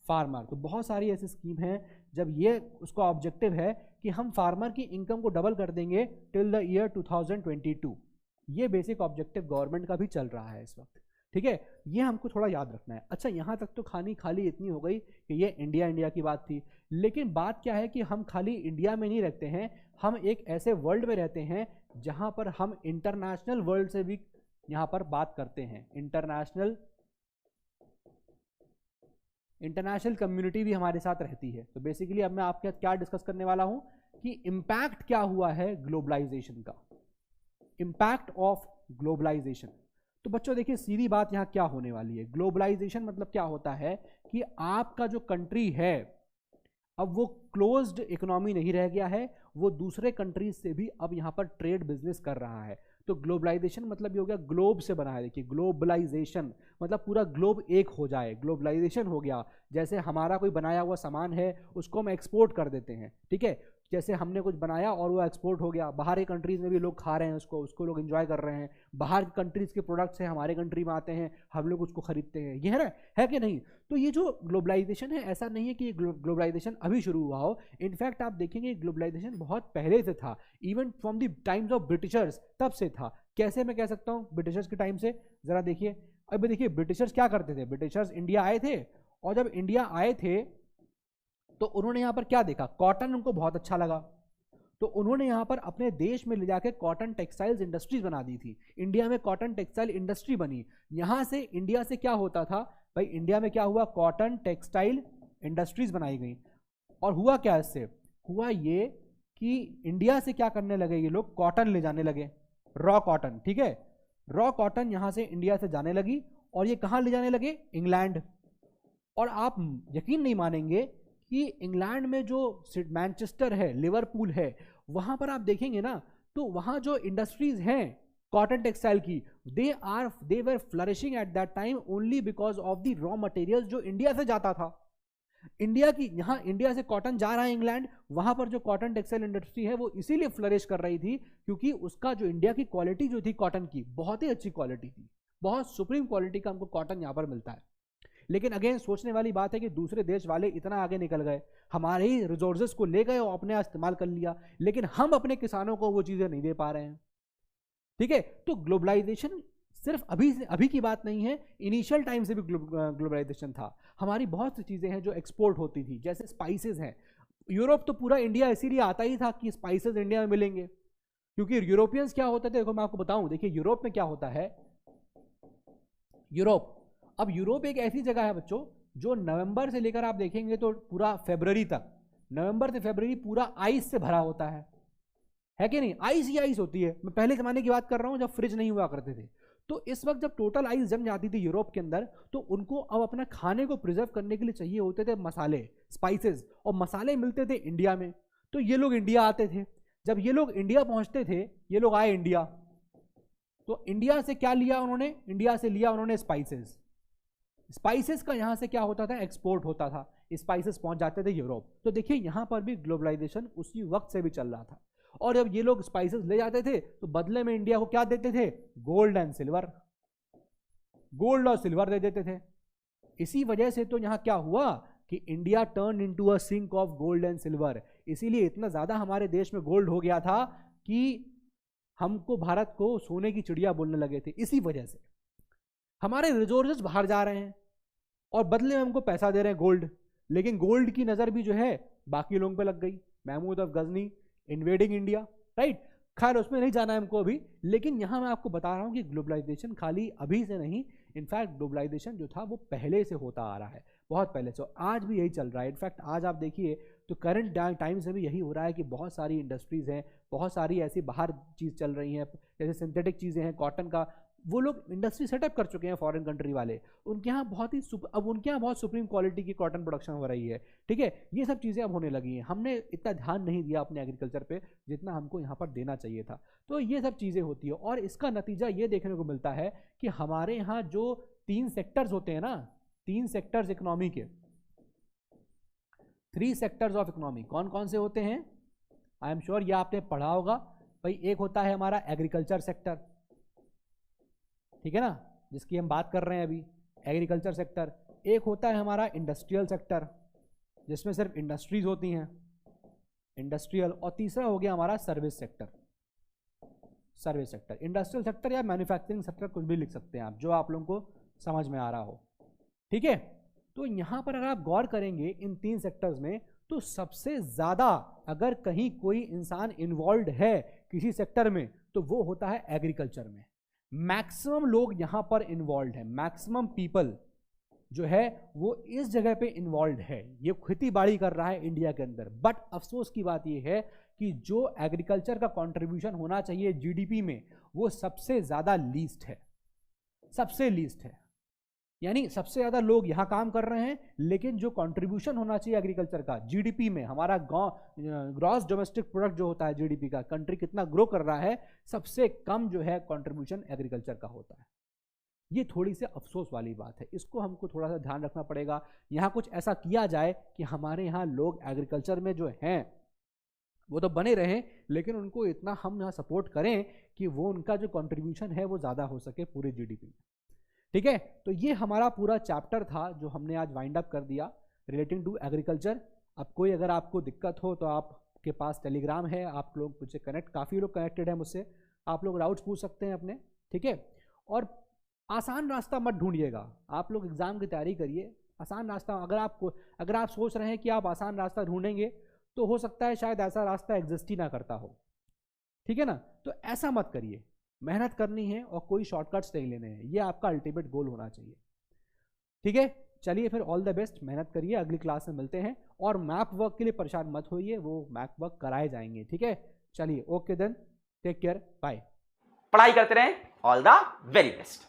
farmer. तो बहुत सारी ऐसी स्कीम है जब ये उसका ऑब्जेक्टिव है कि हम फार्मर की इनकम को डबल कर देंगे टिल द ईयर 2022। ये बेसिक ऑब्जेक्टिव गवर्नमेंट का भी चल रहा है इस वक्त, ठीक है। ये हमको थोड़ा याद रखना है। अच्छा यहाँ तक तो खाली इतनी हो गई कि ये इंडिया की बात थी, लेकिन बात क्या है कि हम खाली इंडिया में नहीं रहते हैं, हम एक ऐसे वर्ल्ड में रहते हैं जहाँ पर हम इंटरनेशनल वर्ल्ड से भी यहाँ पर बात करते हैं। इंटरनेशनल कम्युनिटी भी हमारे साथ रहती है। तो बेसिकली अब मैं आपके साथ क्या डिस्कस करने वाला हूँ कि इम्पैक्ट क्या हुआ है ग्लोबलाइजेशन का, इम्पैक्ट ऑफ ग्लोबलाइजेशन। तो बच्चों देखिए सीधी बात यहाँ क्या होने वाली है, ग्लोबलाइजेशन मतलब क्या होता है कि आपका जो कंट्री है अब वो क्लोज्ड इकोनॉमी नहीं रह गया है, वो दूसरे कंट्रीज से भी अब यहाँ पर ट्रेड बिजनेस कर रहा है। तो ग्लोबलाइजेशन मतलब ये हो गया ग्लोब से बना है। देखिए ग्लोबलाइजेशन मतलब पूरा ग्लोब एक हो जाए, ग्लोबलाइजेशन हो गया। जैसे हमारा कोई बनाया हुआ सामान है उसको हम एक्सपोर्ट कर देते हैं, ठीक है। जैसे हमने कुछ बनाया और वो एक्सपोर्ट हो गया, बाहर के कंट्रीज़ में भी लोग खा रहे हैं उसको लोग एंजॉय कर रहे हैं, बाहर की कंट्रीज़ के प्रोडक्ट्स हैं हमारे कंट्री में आते हैं, हम लोग उसको खरीदते हैं, ये है ना, है कि नहीं। तो ये जो ग्लोबलाइजेशन है ऐसा नहीं है कि ग्लोबलाइजेशन अभी शुरू हुआ हो, इनफैक्ट आप देखेंगे ग्लोबलाइजेशन बहुत पहले से था, even from the times of Britishers तब से था। कैसे मैं कह सकता हूँ ब्रिटिशर्स के टाइम से, ज़रा देखिए। अभी देखिए ब्रिटिशर्स क्या करते थे, ब्रिटिशर्स इंडिया आए थे और जब इंडिया आए थे तो उन्होंने यहाँ पर क्या देखा, कॉटन उनको बहुत अच्छा लगा, तो उन्होंने यहाँ पर अपने देश में ले जाकर कॉटन टेक्सटाइल्स इंडस्ट्रीज बना दी थी। इंडिया में कॉटन टेक्सटाइल इंडस्ट्री बनी। यहाँ से इंडिया से क्या होता था भाई, इंडिया में क्या हुआ, कॉटन टेक्सटाइल इंडस्ट्रीज बनाई गई। और हुआ क्या इससे, हुआ ये कि इंडिया से क्या करने लगे ये लोग, कॉटन ले जाने लगे, रॉ कॉटन, ठीक है। रॉ कॉटन यहां से इंडिया से जाने लगी और ये कहां ले जाने लगे, इंग्लैंड। और आप यकीन नहीं मानेंगे कि इंग्लैंड में जो मैनचेस्टर है, लिवरपूल है, वहां पर आप देखेंगे ना तो वहां जो इंडस्ट्रीज हैं कॉटन टेक्सटाइल की, they were flourishing at that time only because of the raw materials जो इंडिया से जाता था। इंडिया से कॉटन जा रहा है इंग्लैंड, वहां पर जो कॉटन टेक्सटाइल इंडस्ट्री है वो इसीलिए फ्लरिश कर रही थी क्योंकि उसका जो इंडिया की क्वालिटी जो थी कॉटन की, बहुत ही अच्छी क्वालिटी थी, बहुत सुप्रीम क्वालिटी का हमको कॉटन यहां पर मिलता है। लेकिन अगेन सोचने वाली बात है कि दूसरे देश वाले इतना आगे निकल गए, हमारे ही रिसोर्सेज को ले गए और अपने इस्तेमाल कर लिया, लेकिन हम अपने किसानों को वो चीजें नहीं दे पा रहे हैं। ठीक है, तो ग्लोबलाइजेशन सिर्फ अभी की बात नहीं है, इनिशियल टाइम से भी ग्लोबलाइजेशन था। हमारी बहुत सी चीजें हैं जो एक्सपोर्ट होती थी, जैसे स्पाइसेस हैं। यूरोप तो पूरा इंडिया इसीलिए आता ही था कि स्पाइसेस इंडिया में मिलेंगे, क्योंकि यूरोपियंस क्या होते थे, देखो मैं आपको बताऊं, देखिए यूरोप में क्या होता है। यूरोप एक ऐसी जगह है बच्चों जो नवंबर से लेकर आप देखेंगे तो पूरा फरवरी तक, नवंबर से फरवरी पूरा आइस से भरा होता है कि नहीं, आइस ही आइस होती है। मैं पहले जमाने की बात कर रहा हूं जब फ्रिज नहीं हुआ करते थे। तो इस वक्त जब टोटल आइस जम जाती थी यूरोप के अंदर, तो उनको अब अपना खाने को प्रिजर्व करने के लिए चाहिए होते थे मसाले, स्पाइसेस, और मसाले मिलते थे इंडिया में। तो ये लोग इंडिया आते थे, जब ये लोग इंडिया पहुंचते थे, ये लोग आए इंडिया, तो इंडिया से क्या लिया उन्होंने, इंडिया से लिया उन्होंने स्पाइसेस। स्पाइसेस का यहां से क्या होता था, एक्सपोर्ट होता था, स्पाइसेस पहुंच जाते थे यूरोप। तो देखिए यहां पर भी ग्लोबलाइजेशन उसी वक्त से भी चल रहा था। और जब ये लोग स्पाइसेस ले जाते थे तो बदले में इंडिया को क्या देते थे, गोल्ड एंड सिल्वर, गोल्ड और सिल्वर दे देते थे। इसी वजह से तो यहां क्या हुआ कि India turn into a sink of gold and silver. इसीलिए इतना ज्यादा हमारे देश में गोल्ड हो गया था कि हमको, भारत को सोने की चिड़िया बोलने लगे थे। इसी वजह से हमारे रिसोर्सेज बाहर जा रहे हैं और बदले में हमको पैसा दे रहे हैं गोल्ड। लेकिन गोल्ड की नजर भी जो है बाकी लोगों पे लग गई, Mahmud of Ghazni invading India, right. खैर उसमें नहीं जाना है हमको अभी, लेकिन यहां मैं आपको बता रहा हूं कि ग्लोबलाइजेशन खाली अभी से नहीं, इनफैक्ट ग्लोबलाइजेशन जो था वो पहले से होता आ रहा है, बहुत पहले से, आज भी यही चल रहा है। इनफैक्ट आज आप देखिए तो करंट टाइम से भी यही हो रहा है कि बहुत सारी इंडस्ट्रीज हैं, बहुत सारी ऐसी बाहर चीज़ चल रही हैं, जैसे सिंथेटिक चीज़ें हैं, कॉटन का, वो लोग इंडस्ट्री सेटअप कर चुके हैं फॉरेन कंट्री वाले। उनके यहाँ बहुत ही अब उनके यहाँ बहुत सुप्रीम क्वालिटी की कॉटन प्रोडक्शन हो रही है। ठीक है, ये सब चीज़ें अब होने लगी हैं। हमने इतना ध्यान नहीं दिया अपने एग्रीकल्चर पे जितना हमको यहाँ पर देना चाहिए था। तो ये सब चीज़ें होती है और इसका नतीजा ये देखने को मिलता है कि हमारे यहाँ जो 3 सेक्टर्स होते हैं ना, 3 सेक्टर्स इकोनॉमी के, 3 सेक्टर्स ऑफ इकोनॉमी कौन कौन से होते हैं, आई एम श्योर ये आपने पढ़ा होगा भाई। एक होता है हमारा एग्रीकल्चर सेक्टर, ठीक है ना, जिसकी हम बात कर रहे हैं अभी, एग्रीकल्चर सेक्टर। एक होता है हमारा इंडस्ट्रियल सेक्टर, जिसमें सिर्फ इंडस्ट्रीज होती हैं, इंडस्ट्रियल। और तीसरा हो गया हमारा service sector, service sector, industrial sector या मैन्युफैक्चरिंग सेक्टर, कुछ भी लिख सकते हैं आप, जो आप लोगों को समझ में आ रहा हो। ठीक है, तो यहां पर अगर आप गौर करेंगे इन 3 सेक्टर्स में, तो सबसे ज्यादा अगर कहीं कोई इंसान इन्वॉल्व है किसी सेक्टर में तो वो होता है एग्रीकल्चर में। मैक्सिमम लोग यहां पर इन्वॉल्व है, मैक्सिमम पीपल जो है वो इस जगह पे इन्वॉल्व है। ये खेती बाड़ी कर रहा है इंडिया के अंदर। बट अफसोस की बात ये है कि जो एग्रीकल्चर का कंट्रीब्यूशन होना चाहिए जीडीपी में, वो सबसे ज्यादा लीस्ट है, सबसे लीस्ट है। यानी सबसे ज्यादा लोग यहां काम कर रहे हैं, लेकिन जो कंट्रीब्यूशन होना चाहिए एग्रीकल्चर का जीडीपी में, हमारा ग्रॉस डोमेस्टिक प्रोडक्ट जो होता है जीडीपी का, कंट्री कितना ग्रो कर रहा है, सबसे कम जो है कंट्रीब्यूशन एग्रीकल्चर का होता है। ये थोड़ी सी अफसोस वाली बात है, इसको हमको थोड़ा सा ध्यान रखना पड़ेगा। यहाँ कुछ ऐसा किया जाए कि हमारे यहाँ लोग एग्रीकल्चर में जो हैं वो तो बने रहें, लेकिन उनको इतना हम यहाँ सपोर्ट करें कि वो उनका जो कंट्रीब्यूशन है वो ज़्यादा हो सके पूरे जीडीपी में। ठीक है, तो ये हमारा पूरा चैप्टर था जो हमने आज वाइंड अप कर दिया रिलेटिंग टू एग्रीकल्चर। अब कोई अगर आपको दिक्कत हो तो आपके पास टेलीग्राम है, आप लोग मुझसे काफ़ी लोग कनेक्टेड हैं मुझसे, आप लोग डाउट्स पूछ सकते हैं अपने। ठीक है, और आसान रास्ता मत ढूंढिएगा, आप लोग एग्जाम की तैयारी करिए। आसान रास्ता अगर आप सोच रहे हैं कि आप आसान रास्ता ढूंढेंगे तो हो सकता है शायद ऐसा रास्ता एग्जिस्ट ही ना करता हो। ठीक है ना, तो ऐसा मत करिए, मेहनत करनी है और कोई शॉर्टकट्स नहीं लेने हैं, ये आपका अल्टीमेट गोल होना चाहिए। ठीक है, चलिए फिर ऑल द बेस्ट, मेहनत करिए, अगली क्लास में मिलते हैं। और मैप वर्क के लिए परेशान मत होइए, वो मैप वर्क कराए जाएंगे। ठीक है, चलिए okay then, take care, bye. पढ़ाई करते रहें। All the very best.